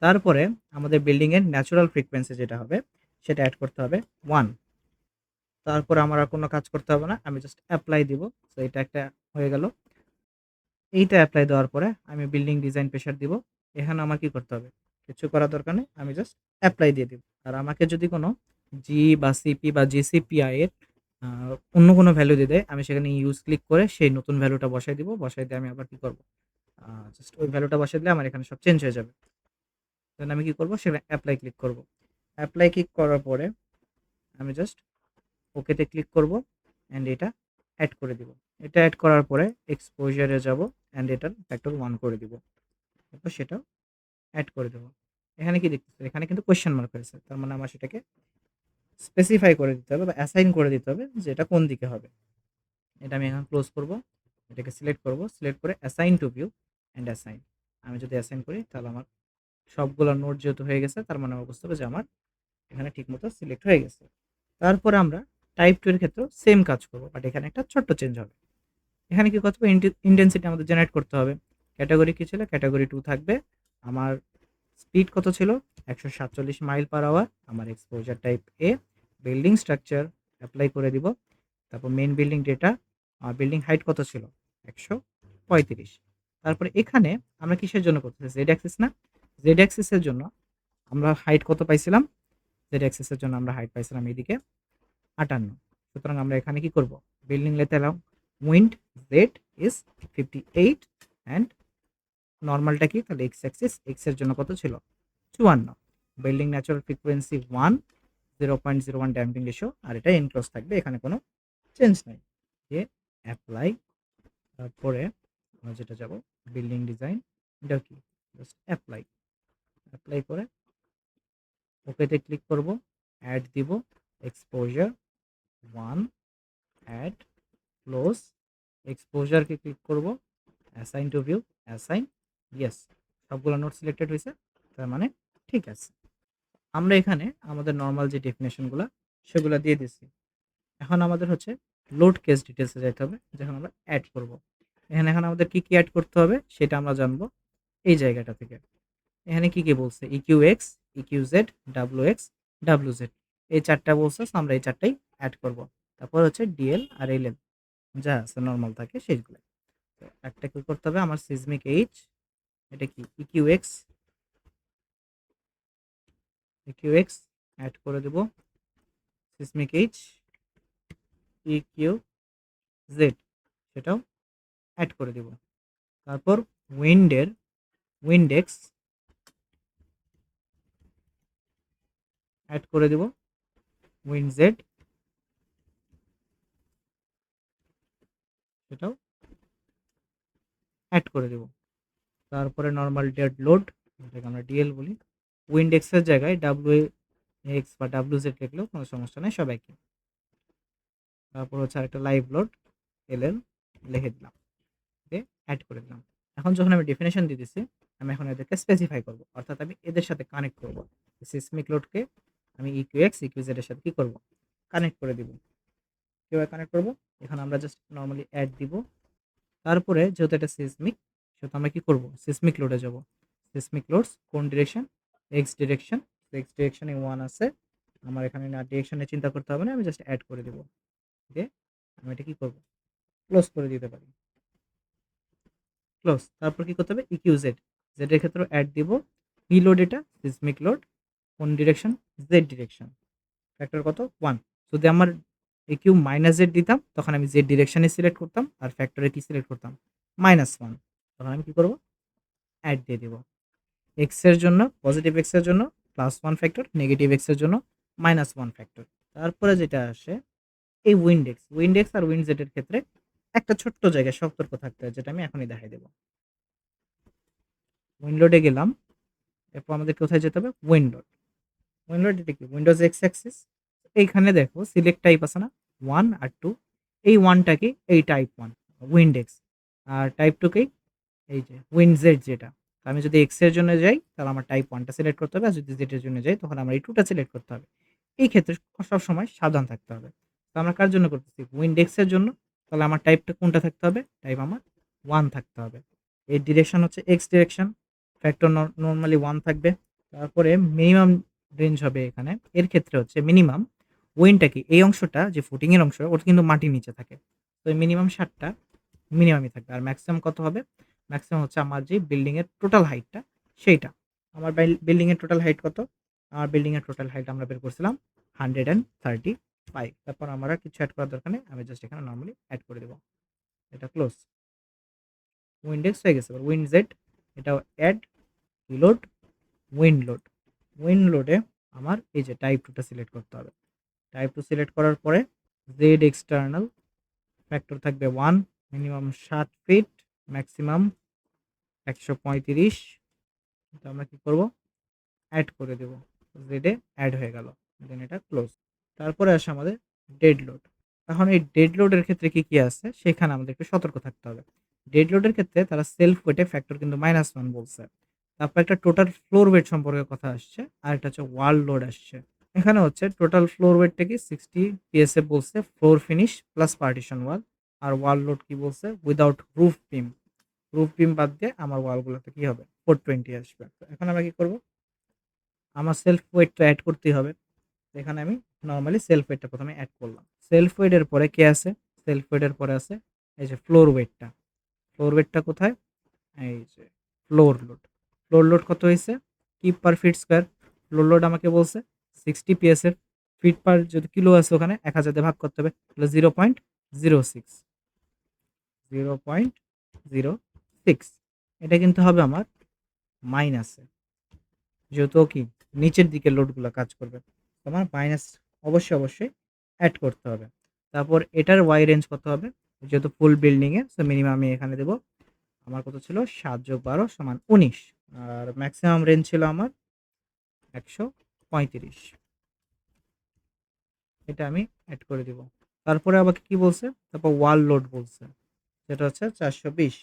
তারপরে আমাদের বিল্ডিং এর ন্যাচারাল ফ্রিকোয়েন্সি যেটা হবে সেটা অ্যাড করতে হবে 1। তারপর আমার আর কোনো কাজ করতে হবে না, আমি জাস্ট অ্যাপ্লাই দিব। তো এটা একটা হয়ে গেল। এইটা অ্যাপ্লাই দেওয়ার পরে আমি বিল্ডিং ডিজাইন প্রেশার দিব। এখানে আমার কি করতে হবে? কিছু করার দরকার নেই, আমি জাস্ট অ্যাপ্লাই দিয়ে দিব। আর আমাকে যদি কোনো জি বা সিপি বা জিসিপিআই এর অন্য কোনো ভ্যালু দিয়ে দেয়, আমি সেখানে ইউজ ক্লিক করে সেই নতুন ভ্যালুটা বসাই দিব। বসাই দিয়ে আমি আবার কি করব, জাস্ট ওই ভ্যালুটা বসাই দিলে আমার এখানে সব চেঞ্জ হয়ে যাবে। দেন আমি কি করব, সেখানে অ্যাপ্লাই ক্লিক করব। অ্যাপ্লাই ক্লিক করার পরে আমি জাস্ট ওকেতে ক্লিক করব অ্যান্ড এটা অ্যাড করে দিব। এটা অ্যাড করার পরে এক্সপোজারে যাব অ্যান্ড এটার ফ্যাক্টর 1 করে দিব। তারপর সেটাও অ্যাড করে দেবো। এখানে কি দেখতেছেন? এখানে কিন্তু কোয়েশ্চেন মার্ক হয়েছে। তার মানে আমার সেটাকে স্পেসিফাই করে দিতে হবে বা অ্যাসাইন করে দিতে হবে যে এটা কোন দিকে হবে। এটা আমি এখন ক্লোজ করব। এটাকে সিলেক্ট করব। সিলেক্ট করে assign to view and assign. আমি যদি অ্যাসাইন করি তাহলে আমার সবগুলো নোট যেহেতু হয়ে গেছে, তার মানে আমার বুঝতে হবে যে আমার এখানে ঠিকমতো সিলেক্ট হয়ে গেছে। তারপরে আমরা টাইপ 2 এর ক্ষেত্রেও সেম কাজ করব, বাট এখানে একটা ছোট্ট চেঞ্জ হবে। এখানে কি করতে হবে? ইনটেনসিটি আমাদের জেনারেট করতে হবে। ক্যাটাগরি কি ছিল? ক্যাটাগরি 2 থাকবে। আমার স্পিড কত ছিল? 147 মাইল পার আওয়ার। আমার এক্সপোজার টাইপ এ। বিল্ডিং স্ট্রাকচার অ্যাপ্লাই করে দিব। তারপর main building data, building height কত ছিল? 135। তারপরে এখানে আমরা কিসের জন্য করতেছি? জেড অ্যাক্সিস না? জেড অ্যাক্সিসের জন্য আমরা হাইট কত পাইছিলাম? জেড অ্যাক্সিসের জন্য আমরা হাইট পাইছিলাম এইদিকে 58। সুতরাং আমরা এখানে কি করব? বিল্ডিং লেতে এলাম উইন্ড জেড ইজ 58 অ্যান্ড নরমালটা কি? তাহলে এক্স অ্যাক্সিস, এক্স এর জন্য কত ছিল? 54। Building natural frequency 1, 0.01 damping ratio, আর এটা এনক্লোজ থাকবে, এখানে কোনো চেঞ্জ নাই। যে অ্যাপ্লাই, তারপরে আমরা যেটা যাব বিল্ডিং ডিজাইন, এটা কি? জাস্ট অ্যাপ্লাই, অ্যাপ্লাই করে ওকেতে ক্লিক করব, অ্যাড দিব, এক্সপোজার 1, অ্যাড, ক্লোজ, এক্সপোজারকে ক্লিক করব, assign to view, assign, yes, সবগুলো নোট সিলেক্টেড হয়েছে, তার মানে ঠিক আছে। আমরা এখানে আমাদের নর্মাল যে ডেফিনেশনগুলো সেগুলো দিয়ে দিচ্ছি। এখন আমাদের হচ্ছে লোড কেস ডিটেলসে যেতে হবে, যখন আমরা অ্যাড করব। এখানে এখন আমাদের কি কি অ্যাড করতে হবে সেটা আমরা জানবো এই জায়গাটা থেকে। এখানে কি কি বলছে? EQ X, EQ Z, W x, W Z, এই চারটা বলছে, আমরা এই চারটাই অ্যাড করব। তারপর হচ্ছে ডিএল আর এলএল যা আছে নর্মাল থাকে সেইগুলো। তো একটা কি করতে হবে? আমার সিজমিক এইচ, এটা কি? EQ X, EQ X add করে দেব, সিজমিক এইচ, ইকিউ জেড সেটাও অ্যাড করে দেব। তারপর উইন্ডের উইন্ডেক্স অ্যাড করে দেব, উইন্ড জেড সেটাও অ্যাড করে দেব। তারপরে নর্মাল ডেড লোড, যেটাকে আমরা ডিএল বলি, উইন্ডেক্সের জায়গায় ডাব্লিউ এক্স বা ডাব্লিউ জেড লিখলেও কোনো সমস্যা নেই, সব একই। তারপর হচ্ছে আরেকটা লাইভ লোড, এলএল লিখে দিলাম, দিয়ে অ্যাড করে দিলাম। এখন যখন আমি ডেফিনেশন দিয়ে দিচ্ছি, আমি এখন এদেরকে স্পেসিফাই করব, অর্থাৎ আমি এদের সাথে কানেক্ট করব। সিসমিক লোডকে আমি ইকিউ এক্স ইকিউ জেড এর সাথে কি করব? কানেক্ট করে দিব। কীভাবে কানেক্ট করব? এখানে আমরা জাস্ট নর্মালি অ্যাড দিব। তারপরে যেহেতু এটা সিসমিক, সেহেতু আমরা কি করব? সিসমিক লোডে যাব। সিসমিক লোডস কোন ডিরেকশন? X direction. এক্স ডিরেকশনে 1 আছে, আমার এখানে না ডিরেকশনে চিন্তা করতে হবে না, আমি জাস্ট অ্যাড করে দেব। দিয়ে আমি এটা কি করব? ক্লোজ করে দিতে পারি, ক্লোজ। তারপর কি করতে হবে? ইকিউ জেড, জেড এর ক্ষেত্রে অ্যাড দিব। কি লোড এটা? সিসমিক লোড, কোন ডিরেকশন? Z direction. ফ্যাক্টর কত? 1। যদি আমার ইকিউ মাইনাস জেড দিতাম তখন আমি জেড ডিরেকশনে সিলেক্ট করতাম, আর ফ্যাক্টরে কি সিলেক্ট করতাম? -1। তখন আমি কি করব? অ্যাড দিয়ে দিব। এক্স এর জন্য, পজিটিভ এক্স এর জন্য +1 ফ্যাক্টর, নেগেটিভ এক্স এর জন্য -1 ফ্যাক্টর। তারপরে যেটা আসে এই উইন্ডেক্স, উইন্ডেক্স আর উইন্ড জেড এর ক্ষেত্রে একটা ছোট্ট জায়গায় সতর্ক থাকতে হয়, যেটা আমি এখনই দেখাই দেব। উইন্ডোডে গেলাম, এরপর আমাদের কোথায় যেতে হবে? উইন্ডোড। উইন্ডোড এটা কি? Windows x Axis. এইখানে দেখো সিলেক্ট টাইপ আছে না 1 আর 2, এই 1 টাকে এই টাইপ 1 উইন্ডেক্স, আর টাইপ 2 কে এই যে উইন্ড জেড যেটা। তো আমি যদি এক্স এর জন্য যাই তাহলে আমার টাইপ 1 টা সিলেক্ট করতে হবে, আর যদি জেড এর জন্য যাই তখন আমার এই 2 টা সিলেক্ট করতে হবে। এই ক্ষেত্রে সবসময় সাবধান থাকতে হবে। তো আমরা কার জন্য করতেছি? উইন্ডেক্স এর জন্য। তাহলে আমার টাইপটা কোনটা থাকতে হবে? টাইপ আমার 1 থাকতে হবে। এর ডিরেকশন হচ্ছে এক্স ডিরেকশন, ফ্যাক্টর নরমালি 1 থাকবে। তারপরে মিনিমাম রেঞ্জ হবে এখানে। এর ক্ষেত্রে হচ্ছে মিনিমাম উইন্ডটা কি? এই অংশটা যে ফুটিং এর অংশ ওটা কিন্তু মাটির নিচে থাকে। তো মিনিমাম 60 টা মিনিমামই থাকবে। আর ম্যাক্সিমাম কত হবে? ম্যাক্সিমাম হচ্ছে আমার যে বিল্ডিং এর টোটাল হাইটটা সেইটা। আমার বিল্ডিং এর টোটাল হাইট কত? আমার বিল্ডিং এর টোটাল হাইট আমরা বের করছিলাম 135। তারপর আমার আর কিছু এড করার দরকার নেই, আমি জাস্ট এখানে নরমালি এড করে দেব। এটা ক্লোজ। উইন্ডেক্স হয়ে গেছে। এবার উইন্ড জেড, এটাও add, reload, wind load. Wind লোডে আমার এই যে টাইপ 2 টা সিলেক্ট করতে হবে। টাইপ 2 সিলেক্ট করার পরে জেড এক্সটার্নাল, ফ্যাক্টর থাকবে 1, মিনিমাম 7 ফিট, ম্যাক্সিমাম 135। তো আমরা কি করব? অ্যাড করে দেব। জেডে অ্যাড হয়ে গেল। দেন এটা ক্লোজ। তারপরে আসে আমাদের ডেড লোড। এখন এই ডেড লোডের ক্ষেত্রে কি, কি আছে সেখানে আমাদের একটু সতর্ক থাকতে হবে। ডেড লোডের ক্ষেত্রে তারা সেলফ ওয়েটে ফ্যাক্টর কিন্তু -1 বলছে। তারপর একটা টোটাল ফ্লোর ওয়েট সম্পর্কে কথা আসছে, আর একটা হচ্ছে ওয়াল লোড আসছে। এখানে হচ্ছে টোটাল ফ্লোর ওয়েটটা কি 60 পিএসএফ বলছে, ফ্লোর ফিনিশ প্লাস পার্টিশন ওয়াল। আর ওয়াল লোড কি বলছে? Without roof beam. Roof beam বাদ দিয়ে আমার ওয়ালগুলোতে কি হবে? 420 আসবে। তো এখন আমরা কি করব? আমার সেলফ ওয়েট তো অ্যাড করতেই হবে। এখানে আমি নরমালি সেলফ ওয়েটটা প্রথমে অ্যাড করলাম। সেলফ ওয়েটের পরে কে আছে? সেলফ ওয়েটের পরে আছে এই যে ফ্লোর ওয়েটটা। ফ্লোর ওয়েটটা কোথায়? এই যে ফ্লোর লোড। ফ্লোর লোড কত হইছে? কি পার ফিট স্কোয়ার। ফ্লোর লোড আমাকে বলছে 60 পিএসএফ, ফিট পার যদি কিলো আছে ওখানে 1000 দিয়ে ভাগ করতে হবে, তাহলে 0.06, 0.06। এটা কিন্তু হবে আমার মাইনাসে, যেহেতু কি নিচের দিকে লোডগুলো কাজ করবে, তোমার মাইনাস অবশ্যই অ্যাড করতে হবে। তারপর এটার ওয়াই রেঞ্জ কত হবে, যেহেতু ফুল বিল্ডিং এ, সো মিনিমাম আমি এখানে দেবো, আমার কত ছিল 7 যোগ 12 সমান 19, আর ম্যাক্সিমাম রেঞ্জ ছিল আমার 135। এটা আমি অ্যাড করে দিব। তারপরে আবার কি বলছে, তারপর ওয়াল লোড বলছে, সেটা হচ্ছে 420।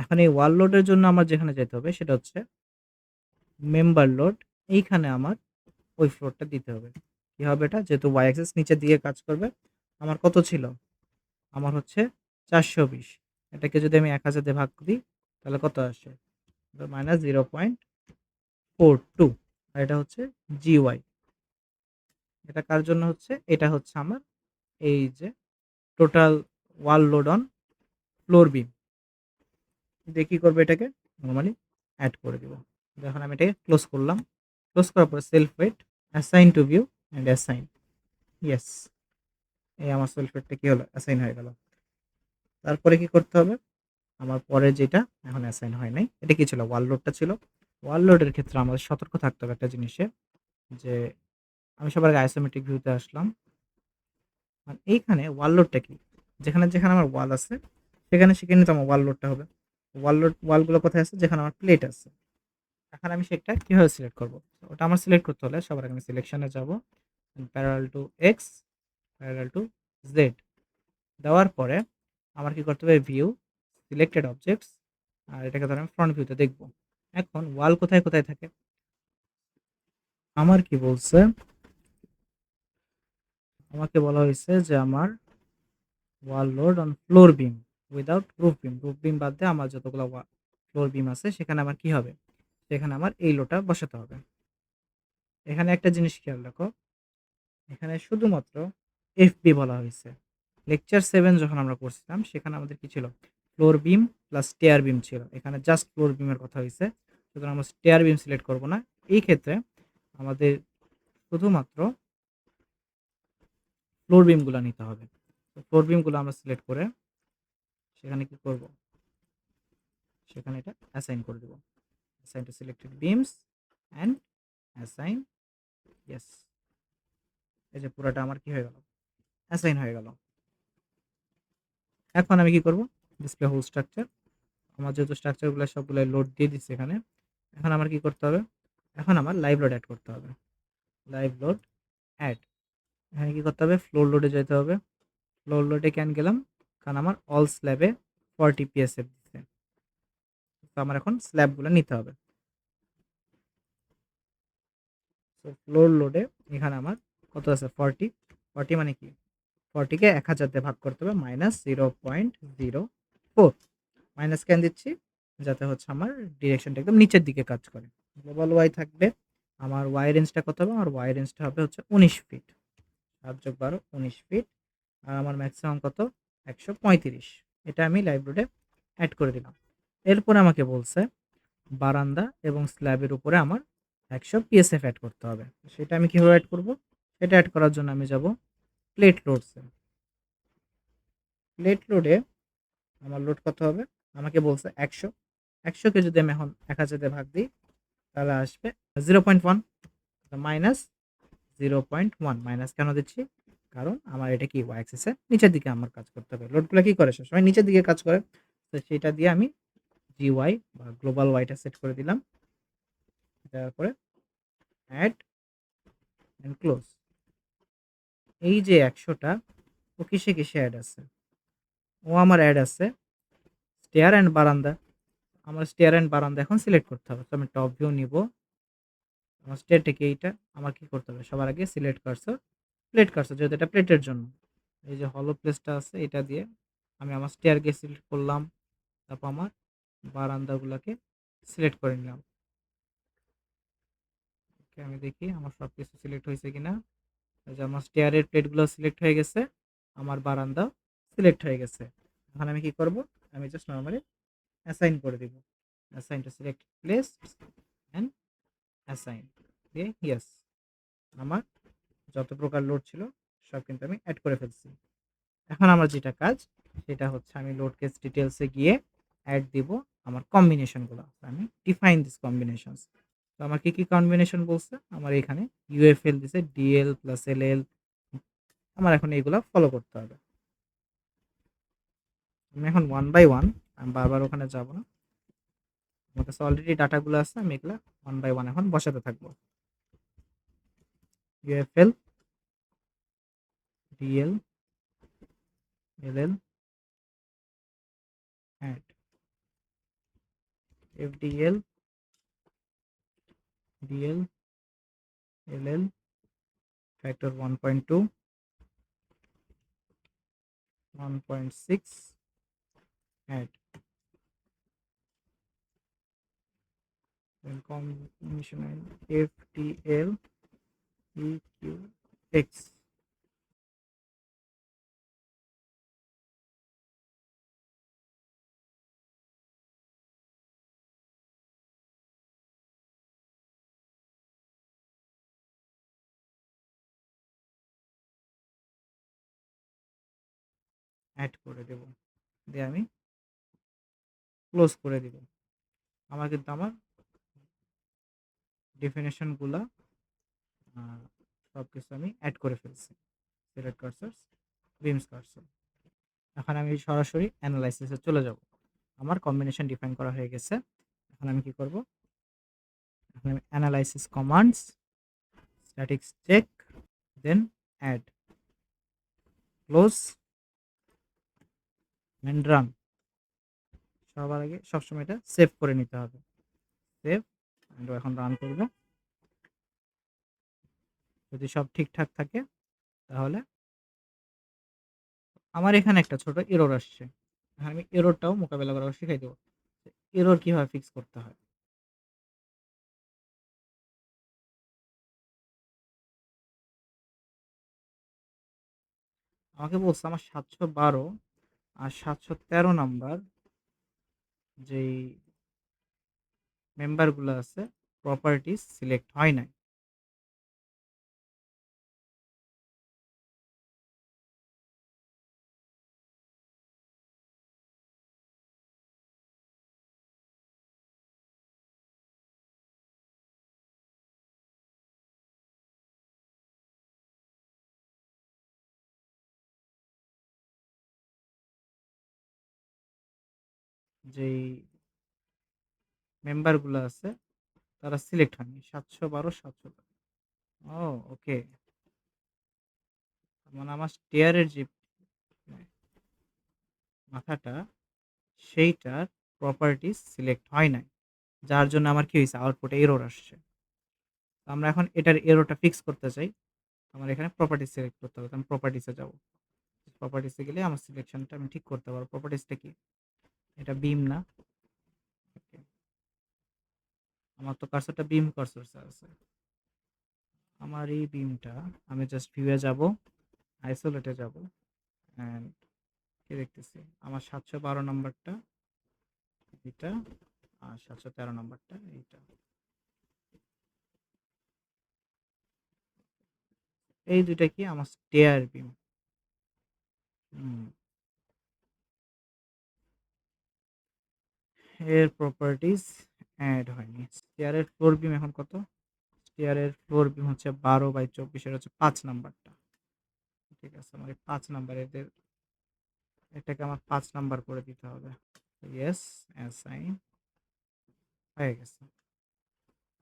এখন এই ওয়াল লোডের জন্য আমার যেখানে যেতে হবে সেটা হচ্ছে মেম্বার লোড। এইখানে আমার ওই ফ্লোরটা দিতে হবে। কি হবে এটা, যেহেতু ওয়াই অ্যাক্সিস নিচের দিকে কাজ করবে, আমার কত ছিল, আমার হচ্ছে 420। এটাকে যদি আমি 1000 দিয়ে ভাগ দিই তাহলে কত আসে, মাইনাস 0.42। আর এটা হচ্ছে জিওয়াই। এটা কার জন্য হচ্ছে, এটা হচ্ছে আমার এই যে total wall load on floor বিম। দিয়ে কি করবে, এটাকে নর্মালি অ্যাড করে দিব। এখন আমি এটাকে ক্লোজ করলাম, ক্লোজ করার পরে self wait assign to view and assign, yes, এই আমার সেলফ ওয়েটটা কি হলো, অ্যাসাইন হয়ে গেল। তারপরে কি করতে হবে, আমার পরে যেটা এখন অ্যাসাইন হয় নাই, এটা কি ছিল, ওয়াল লোডটা ছিল। ওয়াল লোডের ক্ষেত্রে আমাদের সতর্ক থাকতে হবে একটা জিনিসে, যে আমি সবার আগে আইসোমেট্রিক ভিউতে আসলাম। আর এইখানে ওয়াল লোডটা কি, যেখানে যেখানে আমার ওয়াল আছে সেখানে সেখানে তো আমার ওয়াল লোডটা হবে। ওয়ালগুলো কোথায় আছে, যেখানে আমার প্লেট আছে। এখন আমি সেটা কিভাবে সিলেক্ট করব, ওটা আমার সিলেক্ট করতে হলে সবার আগে আমি সিলেকশনে যাব, parallel to x, parallel to Z দেওয়ার পরে আমার কি করতে হবে, ভিউ, সিলেক্টেড অবজেক্টস, আর এটাকে ধরে আমি ফ্রন্ট ভিউতে দেখব। এখন ওয়াল কোথায় কোথায় থাকে, আমার কি বলছে, আমাকে বলা হয়েছে যে আমার wall load on floor beam without roof beam, roof beam বাদ দিয়ে আমার যতগুলো ফ্লোর বিম আছে সেখানে আমার কি হবে, সেখানে আমার এই লোডটা বসাতে হবে। এখানে একটা জিনিস খেয়াল রাখো, এখানে শুধুমাত্র এফবি বলা হয়েছে। লেকচার 7 যখন আমরা করছিলাম সেখানে আমাদের কি ছিল, ফ্লোর বিম প্লাস স্টেয়ার বিম ছিল, এখানে জাস্ট ফ্লোর বিমের কথা হয়েছে, সুতরাং আমরা স্টেয়ার বিম সিলেক্ট করব না। এই ক্ষেত্রে আমাদের শুধুমাত্র ফ্লোর বিমগুলো নিতে হবে। তো ফ্লোর বিমগুলো আমরা সিলেক্ট করে সেখানে কি করব, সেখানে এটা অ্যাসাইন করে দেব, assign to selected beams and assign, yes, এই যে পুরোটা আমার কি হয়ে গেল, অ্যাসাইন হয়ে গেল। এখন আমি কি করব, ডিসপ্লে হোল স্ট্রাকচার, আমার যেহেতু স্ট্রাকচারগুলো সবগুলো লোড দিয়ে দিচ্ছে এখানে, এখন আমার কি করতে হবে, এখন আমার লাইভ লোড অ্যাড করতে হবে, লাইভ লোড অ্যাড। এখানে কি করতে হবে, ফ্লোর লোডে যেতে হবে, ফ্লোর লোডে কেন গেলাম, কারণ আমার অল স্ল্যাবে 40 পিএসএফ দিচ্ছে, তো আমার এখন স্ল্যাবগুলো নিতে হবে। তো ফ্লোর লোডে এখানে আমার কত আছে, 40, 40 মানে কি, 40কে 1000 দিয়ে ভাগ করতে হবে, মাইনাস 0.04। মাইনাস কেন দিচ্ছি, যাতে হচ্ছে আমার ডিরেকশনটা একদম নিচের দিকে কাজ করে। গ্লোবাল ওয়াই থাকবে, আমার ওয়াই রেঞ্জটা কত হবে, আমার ওয়াই রেঞ্জটা হবে হচ্ছে 19 ফিট, 7 যোগ 12 19 ফিট, আর আমার ম্যাক্সিমাম কত, 135। এটা আমি লাইভ রোডে অ্যাড করে দিলাম। এরপরে আমাকে বলছে বারান্দা এবং স্ল্যাবের উপরে আমার 100 পিএসএফ অ্যাড করতে হবে। সেটা আমি কিভাবে অ্যাড করব, সেটা অ্যাড করার জন্য আমি যাব প্লেট লোডসে। প্লেট লোডে আমার লোড কত হবে, আমাকে বলছে 100, 100কে যদি আমি এখন 1000 দিয়ে ভাগ দিই তাহলে আসবে 0.1, মাইনাস 0.1। মাইনাস কেন দিচ্ছি, কারণ আমার এটা কি ওয়াই অ্যাক্সিসে নিচের দিকে আমার কাজ করতে হবে, লোডগুলো কি করে সবসময় নিচের দিকে কাজ করে, তো সেটা দিয়ে আমি জিওয়াই বা গ্লোবাল ওয়াইটা সেট করে দিলাম। দেওয়ার পরে অ্যাড অ্যান্ড ক্লোজ। এই যে 100টা, ও কিসে কিসে অ্যাড আছে, ও আমার অ্যাড আছে স্টেয়ার অ্যান্ড বারান্দা। আমার স্টেয়ার অ্যান্ড বারান্দা এখন সিলেক্ট করতে হবে, তো আমি টপ ভিউ নিব, আমার স্টেয়ার থেকে এইটা আমার কি করতে হবে, সবার আগে সিলেক্ট কার্সর, প্লেট কার্সর, যেহেতু এটা প্লেটের জন্য, এই যে হলো প্লেসটা আছে এটা দিয়ে আমি আমার স্টেয়ারকে সিলেক্ট করলাম, তারপর আমার বারান্দাগুলোকে সিলেক্ট করে নিলাম। ওকে, আমি দেখি আমার সব কিছু সিলেক্ট হয়েছে কিনা। এই যে আমার স্টেয়ারের প্লেটগুলো সিলেক্ট হয়ে গেছে, আমার বারান্দা সিলেক্ট হয়ে গেছে। এখন আমি কি করব, আমি জাস্ট নর্মালি অ্যাসাইন করে দিব, assign to select place and assign দিয়ে ইয়েস, আমার যত প্রকার লোড ছিল সব কিন্তু আমি অ্যাড করে ফেলছি। এখন আমার যেটা কাজ সেটা হচ্ছে আমি লোড কেস ডিটেলসে গিয়ে অ্যাড দিব আমার কম্বিনেশনগুলো। আমি ডিফাইন দিস কম্বিনেশনস। তো আমার কি কম্বিনেশন বলছে? আমার এখানে ইউএফএল দিছে ডিএল প্লাস এলএল। আমার এখন এইগুলা ফলো করতে হবে। আমি এখন ওয়ান বাই ওয়ান, আমি বারবার ওখানে যাব না। আমার কাছে অলরেডি ডাটাগুলো আছে, আমি এগুলা ওয়ান বাই ওয়ান এখন বসাতে থাকবো। UFL DL LL add FDL DL LL factor 1.2 1.6 add then combination FTL EQX add করে দেব, দিয়ে আমি ক্লোজ করে দিব। আমার কিন্তু আমার ডেফিনেশনগুলা সব কিছু আমি অ্যাড করে ফেলছি। Select cursor, beans cursor. এখন আমি সরাসরি অ্যানালাইসিসে চলে যাব। আমার কম্বিনেশন ডিফাইন করা হয়ে গেছে। এখন আমি কি করব? এখন আমি analysis commands, statics check, then add, close and run. সবার আগে সবসময় এটা সেভ করে নিতে হবে। সেভ, এখন রান করব। যদি সব ঠিকঠাক থাকে তাহলে আমার এখানে একটা ছোট এরর আসছে। এখন আমি এররটাও মোকাবেলা করা শিখাই দেবো। এরর কিভাবে ফিক্স করতে হয়। আমাকে বলছে আমার 712 আর 713 নাম্বার যেই মেম্বারগুলো আছে প্রপার্টিস সিলেক্ট হয় নাই। যেই মেম্বারগুলো আছে তারা সিলেক্ট হয়নি। 712 713। ও ওকে। মানে আমার স্টেয়ারের যে মাথাটা সেইটার প্রপার্টিস সিলেক্ট হয় নাই। যার জন্য আমার কি হইছে আউটপুটে এরর আসছে। তো আমরা এখন এটার এররটা ফিক্স করতে চাই। আমার এখানে প্রপার্টিস সিলেক্ট করতে হবে। তো আমি প্রপার্টিসে যাব। প্রপার্টিসে গেলে আমার সিলেকশনটা আমি ঠিক করতে পারবো। প্রপার্টিসটা কি? এটা বিম না? ওকে। আমার তো কার্সরটা বিম কার্সরসে আছে। আমার এই বিমটা আমি জাস্ট ভিউয়ে যাব, আইসোলেটে যাব অ্যান্ড কি দেখতেছি আমার 712 নাম্বারটা এটা আর 713 নাম্বারটা এইটা। এই দুইটা কি আমার স্টেয়ার বিম। হুম, এর প্রপার্টিস অ্যাড হয়নি। স্টেয়ারের ফ্লোর বিম এখন কত? স্টেয়ারের ফ্লোর বিম হচ্ছে 12/24, এর হচ্ছে 5 নাম্বারটা। ঠিক আছে, আমার এই 5 নাম্বার এদের এটাকে আমার 5 নাম্বার করে দিতে হবে। ইয়েস, অ্যাসাইন হয়ে গেছে।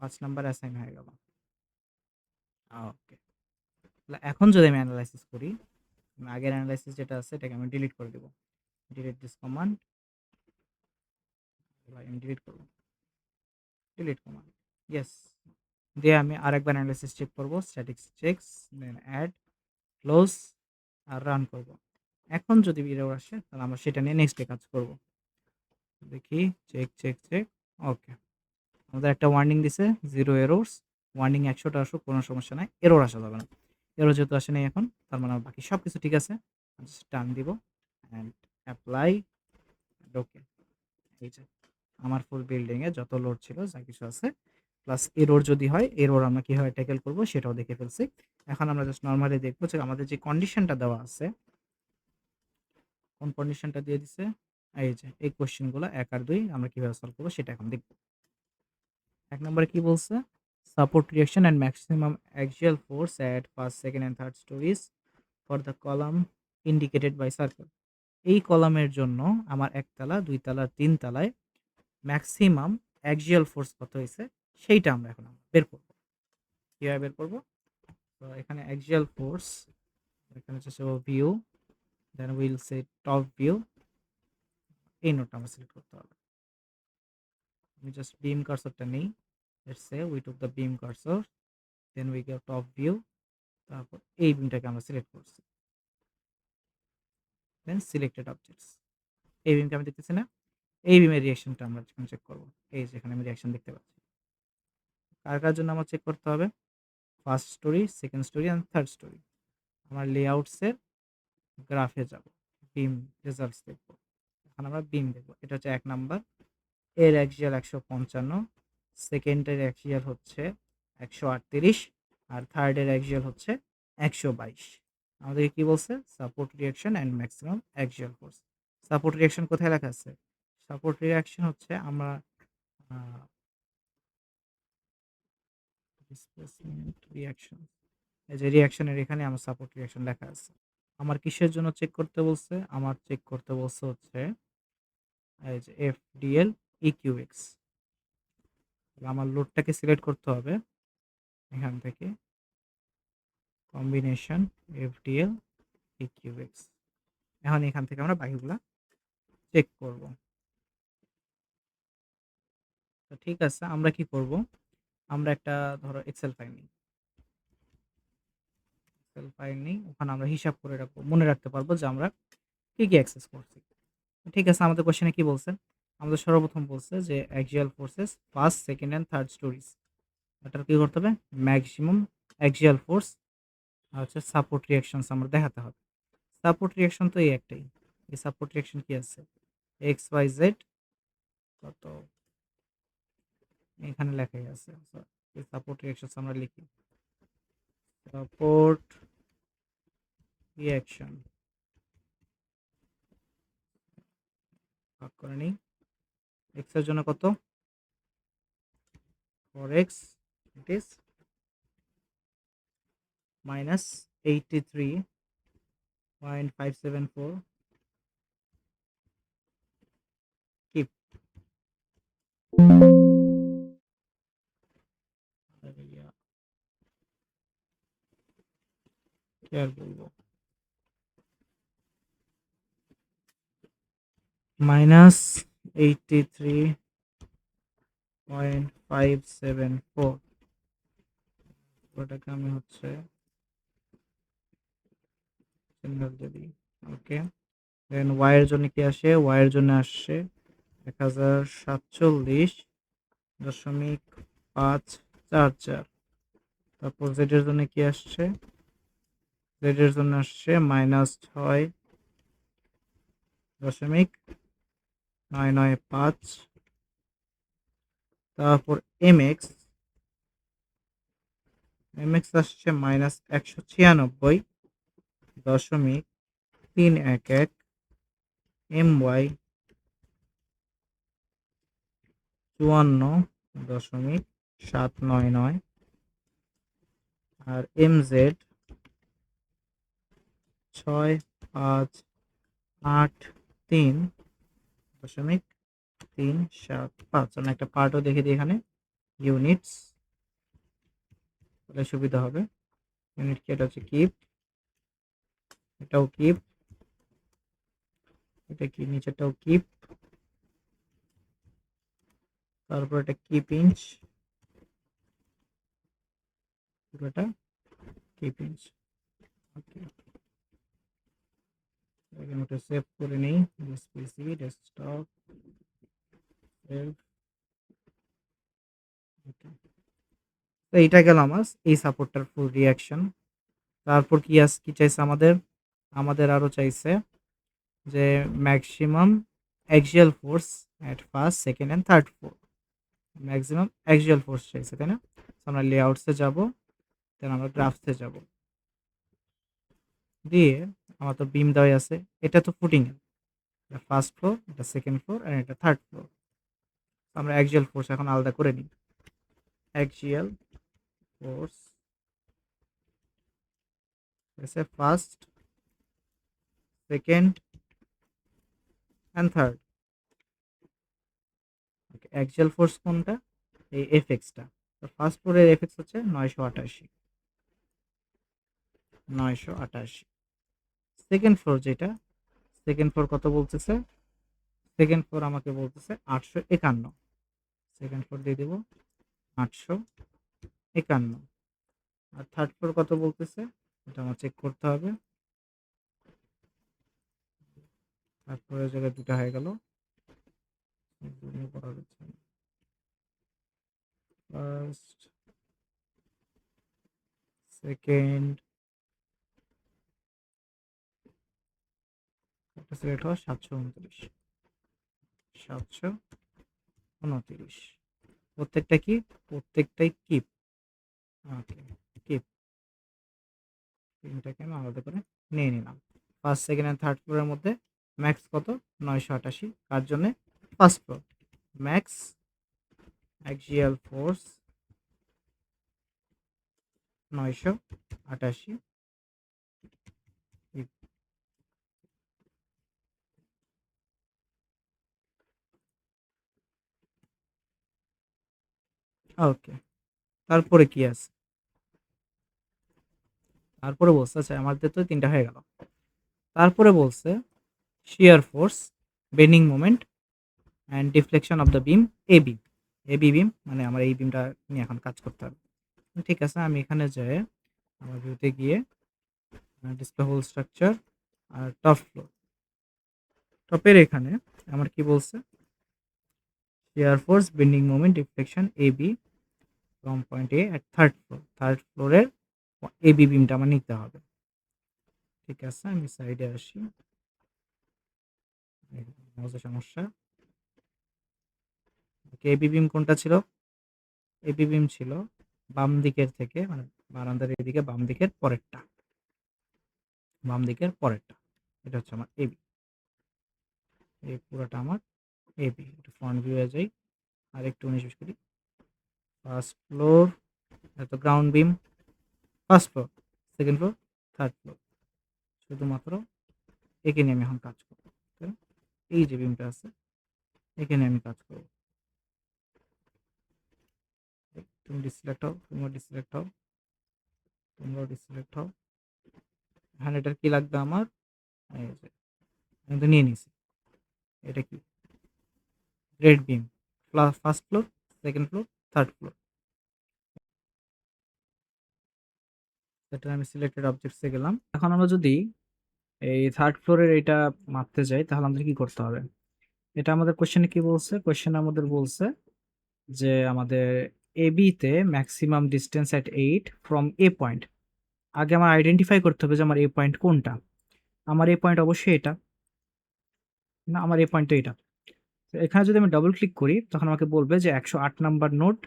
5 নাম্বার অ্যাসাইন হয়ে গেল। ওকে। তাহলে এখন যদি আমি অ্যানালাইসিস করি, আগের অ্যানালাইসিস যেটা আছে এটাকে আমি ডিলিট করে দেব। ডিলিট দিস কমান্ড, আমি ডিলিট করব। Delete command, yes. দিয়ে আমি আরেকবার অ্যানালাইসিস চেক করব, স্ট্যাটিক্স চেকস, দেন অ্যাড, ক্লোজ আর রান করব। এখন যদি এরর আসে তাহলে আমরা সেটা নিয়ে নেক্সটে কাজ করব। দেখি, চেক চেক চেক। ওকে, আমাদের একটা ওয়ার্নিং দিছে জিরো এরর্স। ওয়ার্নিং 100টা আসুক, কোনো সমস্যা নাই, এরর আসা যাবে না। এরর যেহেতু আসে নাই এখন, তার মানে আমার বাকি সব কিছু ঠিক আছে। জাস্ট টান দিব অ্যান্ড অ্যাপ্লাই, ওকে। এই যে আমার ফুল বিল্ডিংয়ে যত লোড ছিল যা কিছু আছে প্লাস এরর যদি হয়, এরর আমরা কিভাবে ট্যাকেল করব সেটাও দেখে ফেলছি। এখন আমরা জাস্ট নরমালি দেখব যে আমাদের যে কন্ডিশনটা দেওয়া আছে, কোন কন্ডিশনটা দিয়ে দিছে? এই যে এই কোয়েশ্চেনগুলো ১ আর ২ আমরা কিভাবে সলভ করব সেটা এখন দেখব। ১ নম্বরে কি বলছে? Support reaction and maximum axial force at first, second and third stories for the column indicated by circle. এই কলামের জন্য আমার ১ তালা, ২ তালা, ৩ তালায় ম্যাক্সিমাম অ্যাক্সিয়াল ফোর্স কত হইছে সেইটা আমরা এখন বের করব। কিভাবে বের করব? তো এখানে অ্যাক্সিয়াল ফোর্স, এখানে হচ্ছে view, then will say top view, এই নোটটা আমরা সিলেক্ট করতে হবে। আমি জাস্ট বিম কার্সরটা নেই। Let's say we took the beam cursor, then we go top view, তারপর এই বিমটাকে আমরা সিলেক্ট করছি। Then selected objects. এই বিমকে আমি দেখতেছি না? এই বিমের রিঅ্যাকশনটা আমরা এখন চেক করব। এই যে এখানে আমি রিঅ্যাকশন দেখতে পাচ্ছি। কার জন্য আমার চেক করতে হবে? First story, second story and third story. আমার লেআউটসের গ্রাফে যাব। বিম রেজাল্টস দেখব। এখন আমরা বিম দেখব। এটা হচ্ছে ১ নাম্বার। এর অ্যাক্সিয়াল ১৫৫, সেকেন্ডের অ্যাক্সিয়াল হচ্ছে ১৩৮ আর থার্ডের অ্যাক্সিয়াল হচ্ছে ১২২। আমাদেরকে কি বলছে? Support reaction and maximum axial force. Support reaction কোথায় লেখা আছে? সাপোর্ট রিঅ্যাকশন হচ্ছে আমরা আ ডিসপ্লেসমেন্ট রিঅ্যাকশন, এই যে রিঅ্যাকশনের এখানে আমার সাপোর্ট রিঅ্যাকশন লেখা আছে। আমার কিসের জন্য চেক করতে বলছে? আমার চেক করতে বলছে হচ্ছে এই যে FDL EQX। আমার লোডটাকে সিলেক্ট করতে হবে এখান থেকে, কম্বিনেশন FDL EQX। এখন এখান থেকে আমরা বাকিগুলা চেক করব। তো ঠিক আছে, আমরা কি করব? আমরা একটা ধরো এক্সেল ফাইল নিই। এক্সেল ফাইল নিই, ওখানে আমরা হিসাব করে রাখবো। মনে রাখতে পারবো যে আমরা কি অ্যাক্সেস করছি। ঠিক আছে, আমাদের কোয়েশ্চেনে কি বলছে? আমাদের সর্বপ্রথম বলছে যে axial forces first, second and third stories. এটার কি করতে হবে? ম্যাক্সিমাম অ্যাক্সিয়াল ফোর্স আর হচ্ছে সাপোর্ট রিঅ্যাকশনস আমরা দেখাতে হবে। সাপোর্ট রিঅ্যাকশন তো এই একটাই। এই সাপোর্ট রিঅ্যাকশন কি আছে? এক্স ওয়াই জেড কত এখানে লেখাই আছে। এই সাপোর্ট রিঅ্যাকশনস আমরা লিখি। সাপোর্ট রিঅ্যাকশন ভাগ করে নিই। এক্স এর জন্য কত? For x it is -83.574 keep. কি আর বলবো, -83.574, ওটাকে আমি হচ্ছে সিঙ্গেল যদি, ওকে। দেন ওয়াই এর জন্য কি আসে? ওয়াই এর জন্য আসছে 1047.544। তারপর জেড এর জন্য কি আসছে? জেড এর জন্য আসছে -6.995। তারপর এমএক্স, এমএক্স আসছে -196.311। এমওয়াই 54.799। আর এমজেড 6583.375। আমি একটা পার্টও দেখে দিই এখানে, ইউনিটস, তাহলে সুবিধা হবে। ইউনিট কি? এটা হচ্ছে কিপ, এটাও কিপ, এটা কি নিচেরটাও কিপ, তারপর এটা কিপ ইঞ্চ, পুরোটা কিপ ইঞ্চ। ওকে, ওটা সেভ করে নেই। পিসি ডেস্কটপ সেভ। ওকে, তো এইটা গেল আমার এই সাপোর্টটার ফুল রিঅ্যাকশন। তারপর কি চাইছে আমাদের? আমাদের আরো চাইছে যে maximum axial force at first, second and third floor. Maximum axial force চাইছে, তাই না? আমরা লেআউটসে যাব, দেন আমরা গ্রাফসে যাব, দিয়ে আমার তো বিম দেওয়াই আছে। এটা তো ফুটিং, এটা ফার্স্ট ফ্লোর, এটা সেকেন্ড ফ্লোর, আর এটা থার্ড ফ্লোর। আমরা অ্যাক্সিয়াল ফোর্স এখন আলাদা করে নিই। অ্যাক্সিয়াল ফোর্স আছে first, second and third. Axial force কোনটা? এই এফএক্সটা। তো ফার্স্ট ফ্লোরের এফএক্স হচ্ছে 988। 988। সেকেন্ড ফ্লোর যেটা, সেকেন্ড ফ্লোর কত বলতেছে? সেকেন্ড ফ্লোর আমাকে বলতেছে 851। সেকেন্ড ফ্লোর দিয়ে দেবো 851। আর থার্ড ফ্লোর কত বলতেছে? এটা আমার চেক করতে হবে। থার্ড ফ্লোরের জায়গায় দুটা হয়ে গেল। ফার্স্ট, সেকেন্ড, এটা সিলেক্ট হওয়া 729। 729 প্রত্যেকটা কি? প্রত্যেকটাই কিপ। ওকে, কিপ। তিনটাকে আমি আলাদা করে নিয়ে নিলাম। ফার্স্ট, সেকেন্ড অ্যান্ড থার্ড ফ্লোরের মধ্যে ম্যাক্স কত? 988। কার জন্যে? First floor. Max axial force 988। ওকে, তারপরে কি আছে? তারপরে বলছে, আচ্ছা আমাদের তো তিনটা হয়ে গেল। তারপরে বলছে shear force, bending moment and deflection of the beam AB. AB beam মানে আমার এই বিমটা নিয়ে এখন কাজ করতে হবে। ঠিক আছে, আমি এখানে যাই, আমার ভিউতে গিয়ে ডিসপ্লে হোল স্ট্রাকচার আর টপ ফ্লোর। টপের এখানে আমার কি বলছে? Shear force, bending moment, deflection AB from point A at third floor. Third ফ্লোরের এবি বিমটা আমার নিতে হবে। ঠিক আছে, আমি সাইডে আসি। সমস্যা। এবি বিম কোনটা ছিল? এবি বিম ছিল বাম দিকের থেকে, মানে বারান্দার এদিকে বাম দিকের পরেরটা। বাম দিকের পরেরটা, এটা হচ্ছে আমার এবি। এই পুরোটা আমার এবি। একটু ফ্রন্ট ভিউ এ যাই, আর একটু 19 করি। ফার্স্ট ফ্লোর, এত ground beam, first floor, second floor, third floor. শুধুমাত্র একে নিয়ে আমি এখন কাজ করবো। এই যে বিমটা আছে, এখানে আমি কাজ করবো। তুমি ডিসিলেক্ট হও, তুমিও ডিসিলেক্ট হও, তোমরাও ডিসিলেক্ট হও। এখানে এটার কি লাগবে আমার? এই যে আমি তো নিয়ে নিছি। এটা কি? Grade beam, first floor, second floor, third floor. এটা আমি সিলেক্টেড অবজেক্টসে গেলাম। এখন আমরা যদি এই থার্ড ফ্লোরের এটা মাপতে যাই, তাহলে আমাদের কি করতে হবে? এটা আমাদের কোশ্চেনে কি বলছে? কোশ্চেনে আমাদের বলছে যে আমাদের এবি তে maximum distance at 8 from a point. আগে আমার আইডেন্টিফাই করতে হবে যে আমার এ পয়েন্ট কোনটা। আমার এ পয়েন্ট অবশ্যই এটা না, আমার এ পয়েন্ট তো এটা। তো এখানে যদি আমি ডবল ক্লিক করি, তখন আমাকে বলবে যে 108 নাম্বার নোড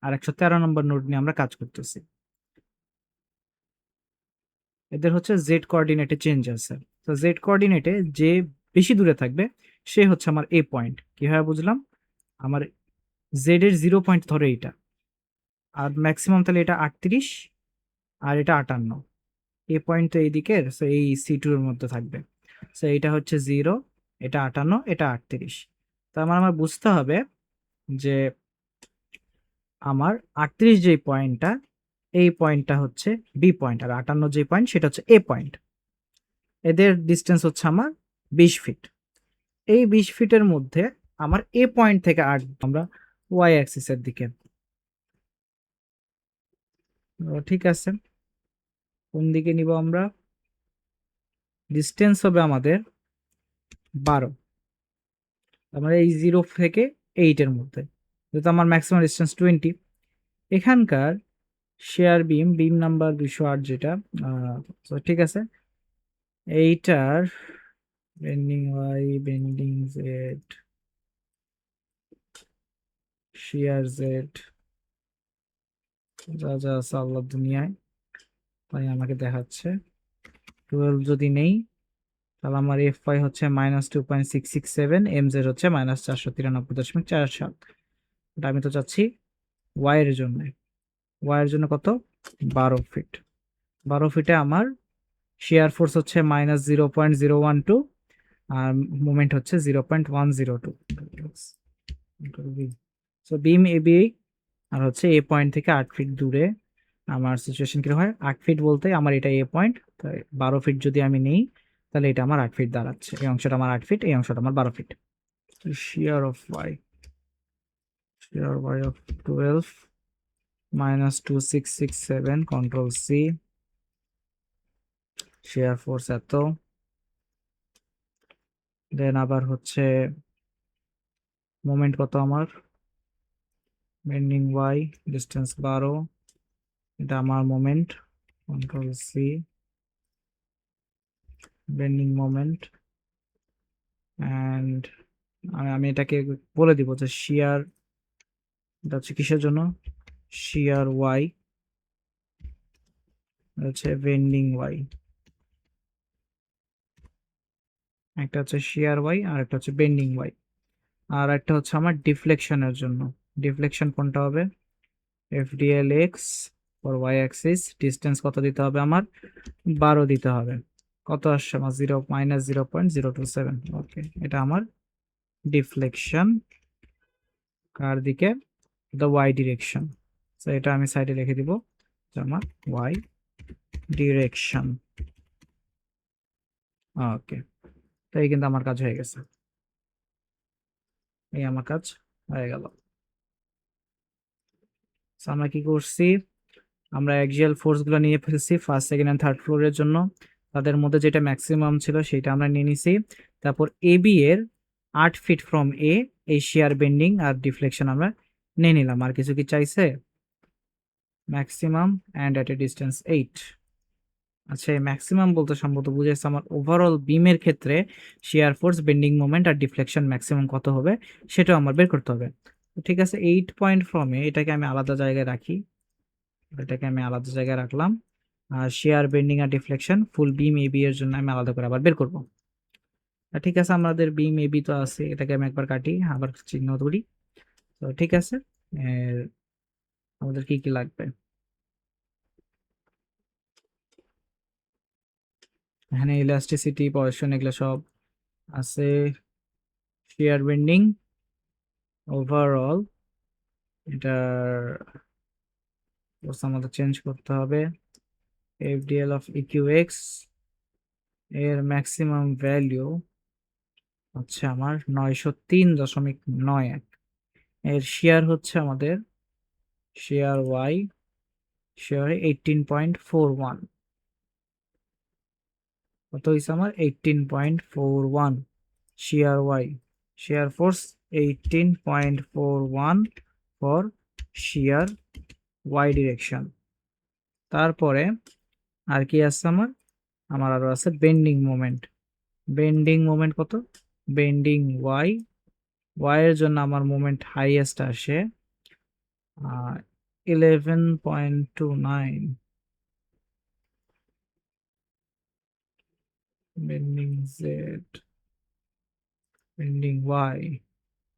আর 113 নাম্বার নোড নিয়ে আমরা কাজ করতেছি। এদের হচ্ছে জেড কোঅর্ডিনেটে চেঞ্জ আছে। তো জেড কোঅর্ডিনেটে যে বেশি দূরে থাকবে সে হচ্ছে আমার এ পয়েন্ট। কিভাবে বুঝলাম? আমার জেড এর 0 পয়েন্ট ধরে এইটা, আর ম্যাক্সিমাম তাহলে এটা 38 আর এটা 58। এ পয়েন্ট তো এইদিকের, সো এই সি2 এর মধ্যে থাকবে। সো এটা হচ্ছে 0, এটা 58, এটা 38। তো আমার বুঝতে হবে যে আমার 38 যে পয়েন্টটা, এই পয়েন্টটা হচ্ছে বি পয়েন্ট, আর 58 যে পয়েন্ট সেটা হচ্ছে এ পয়েন্ট। এদের ডিস্টেন্স হচ্ছে আমার 20 ফিট। এই 20 ফিটের মধ্যে আমার এ পয়েন্ট থেকে আমরা ওয়াই অ্যাক্সিসের দিকে। ঠিক আছে, কোন দিকে নিব আমরা? ডিস্টেন্স হবে আমাদের 12। আমার এই 0 থেকে 8 এর মধ্যে, যেহেতু আমার ম্যাক্সিমাম ডিস্টেন্স 20। এখানকার শেয়ার বিম, বিম নাম্বার 208 যেটা, তো ঠিক আছে, এইটার বেন্ডিং ওয়াই, বেন্ডিং জেড, শিয়ার জেড যা যা আছে আল্লাহ দুনিয়ায় তাই আমাকে দেখাচ্ছে। 12 যদি নেই তাহলে আমার এফ ওয়াই হচ্ছে -2.667, এম জেড হচ্ছে -493.47। এটা আমি তো চাচ্ছি ওয়াই এর জন্য। ওয়াই এর জন্য কত? 12 ফিট। 12 ফিটে আমার শিয়ার ফোর্স হচ্ছে -0.012 আর মোমেন্ট হচ্ছে 0.102। সো বিম এবি আর হচ্ছে এ পয়েন্ট থেকে 8 ফিট দূরে আমার সিচুয়েশন কি হয়? 8 ফিট বলতে আমার এটা এ পয়েন্ট, তাই 12 ফিট যদি আমি নেই তাহলে এটা আমার 8 ফিট দাঁড়াচ্ছে। এই অংশটা আমার 8 ফিট, এই অংশটা আমার 12 feet. Shear of Y, shear Y of 12 -2667, control C. Shear force এত, দেন আবার হচ্ছে মোমেন্ট কত আমার? বেন্ডিং ওয়াই, ডিস্টেন্স 12, এটা আমার moment, control C, bending moment. And আমি এটাকে বলে দিব যে শিয়ার, এটা হচ্ছে কিসের জন্য? শিয়ার ওয়াই, হচ্ছে বেন্ডিং ওয়াই। একটা হচ্ছে শিয়ার ওয়াই আর একটা হচ্ছে বেন্ডিং ওয়াই। আর একটা হচ্ছে আমার ডিফ্লেকশনের জন্য। ডিফ্লেকশন কোনটা হবে? FDL X for Y axis, distance কত দিতে হবে আমার? 12 দিতে হবে। কত আসছে আমার? -0.027। ওকে, এটা আমার ডিফ্লেকশন। কার দিকে? The Y direction. তো এটা আমি সাইডে লিখে দিব যে আমার ওয়াই ডিরেকশন। ওকে, তো এই কিন্তু আমার কাজ হয়ে গেছে। এই আমার কাজ হয়ে গেল। আমরা কি করছি? আমরা অ্যাক্সিয়াল ফোর্স গুলো নিয়ে ফেলছি ফার্স্ট, সেকেন্ড এন্ড থার্ড ফ্লোরের জন্য। তাদের মধ্যে যেটা ম্যাক্সিমাম ছিল সেটা আমরা নিয়ে নিছি। তারপর এ বি এর 8 ফিট ফ্রম এ এই শিয়ার বেন্ডিং আর ডিফ্লেকশন আমরা নিয়ে নিলাম। আর কিছু কি চাইছে? Maximum and at a distance 8। আচ্ছা, এই ম্যাক্সিমাম বলতে সম্ভবত বুঝেছে আমার ওভারঅল বিমের ক্ষেত্রে শিয়ার ফোর্স, বেন্ডিং মোমেন্ট আর ডিফ্লেকশন ম্যাক্সিমাম কত হবে সেটাও আমার বের করতে হবে। ঠিক আছে, 8 পয়েন্ট ফ্রমে এটাকে আমি আলাদা জায়গায় রাখি, এটাকে আমি আলাদা জায়গায় রাখলাম। আর শেয়ার বেন্ডিং আর ডিফ্লেকশন ফুল বিম এবি এর জন্য আমি আলাদা করে আবার বের করব। ঠিক আছে, আমাদের বিম এবি তো আছে, এটাকে আমি একবার কাটি আবার চিহ্ন করি। তো ঠিক আছে, এর আমাদের কি কি লাগবে? এখানে ইলাস্টিসিটি, পজিশন এগুলো সব আছে। শেয়ার বেন্ডিং ওভারঅল এটার কোর্স আমাদের চেঞ্জ করতে হবে। এফডিএল অফ ইকিউ এক্স এর ম্যাক্সিমাম ভ্যালু হচ্ছে আমার 903.91। এর শেয়ার হচ্ছে আমাদের শেয়ার ওয়াই, শেয়ার 18.41। কত হয়েছে আমার? 18.41 shear Y. Shear force 18.41 for shear Y direction. তারপরে আর কি আছে আমার? আমার আরো আছে বেন্ডিং মোমেন্ট। বেন্ডিং মোমেন্ট কত? বেন্ডিং ওয়াই, ওয়াই এর জন্য আমার মোমেন্ট হাইয়েস্ট আসে 11.29। বেন্ডিং জেড, বেন্ডিং ওয়াই,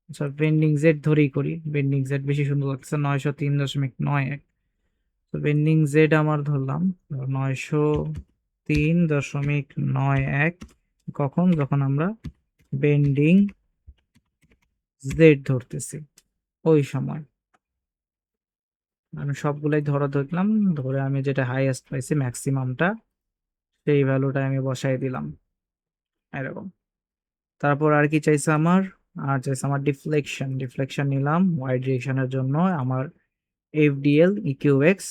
আচ্ছা বেন্ডিং জেড ধরেই করি, বেন্ডিং জেড বেশি সুন্দর লাগছে, 903.91। তো বেন্ডিং জেড আমার ধরলাম 903.91। কখন? যখন আমরা বেন্ডিং জেড ধরতেছি ওই সময় আমি সবগুলাই ধরলাম। ধরে আমি যেটা হাইয়েস্ট পাইছি ম্যাক্সিমামটা, সেই ভ্যালুটা আমি বসাই দিলাম এরকম। তারপর আর কি চাইছে আমার? আর চাইছে আমার ডিফ্লেকশন। ডিফ্লেকশন নিলাম ওয়াই ডিরেকশনের জন্য আমার FDL EQ x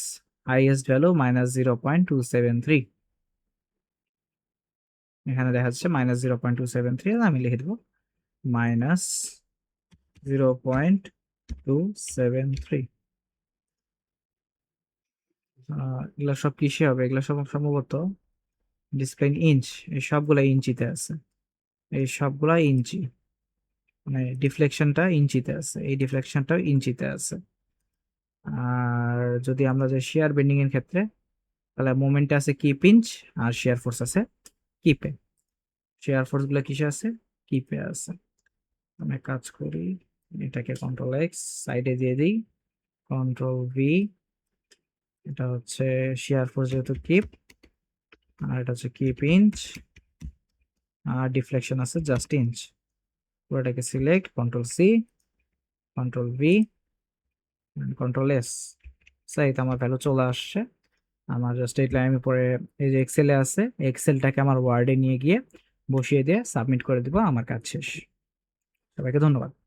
highest value -0.273। এখানে দেখা যাচ্ছে -0.273, আমি লিখে দেবো -0.273। এগুলো সব কিসে হবে? এগুলো সব সম্ভবত ডিসপ্লে ইঞ্চ, এই সবগুলা ইঞ্চিতে আছে, এই সবগুলা ইঞ্চি। মানে ডিফ্লেকশনটা ইঞ্চিতে আছে, এই ডিফ্লেকশনটাও ইঞ্চিতে আছে। আর যদি আমরা যে শিয়ার বেন্ডিং এর ক্ষেত্রে, তাহলে মোমেন্টে আছে কি পিঞ্চ, আর শিয়ার ফোর্স আছে কিপে। শেয়ার ফোর্স গুলো কিসে আছে, কিপে আছে। আমি এক কাজ করি, এটাকে কন্ট্রোল এক্স সাইডে দিয়ে দিই, কন্ট্রোল ভি। এটা হচ্ছে শিয়ার ফোর্স যেহেতু কিপ, আর এটা হচ্ছে কিপ ইঞ্চ, আর ডিফ্লেকশন আছে জাস্ট ইঞ্চ। পুরোটাকে select, control C, control V, control S. সাইতে আমার ভ্যালু চলে আসছে। আমার জাস্ট এই আমি পরে এই যে এক্সেলে আছে, এক্সেলটাকে আমার ওয়ার্ডে নিয়ে গিয়ে বসিয়ে দিয়ে সাবমিট করে দিব, আমার কাজ শেষ। সবাইকে ধন্যবাদ।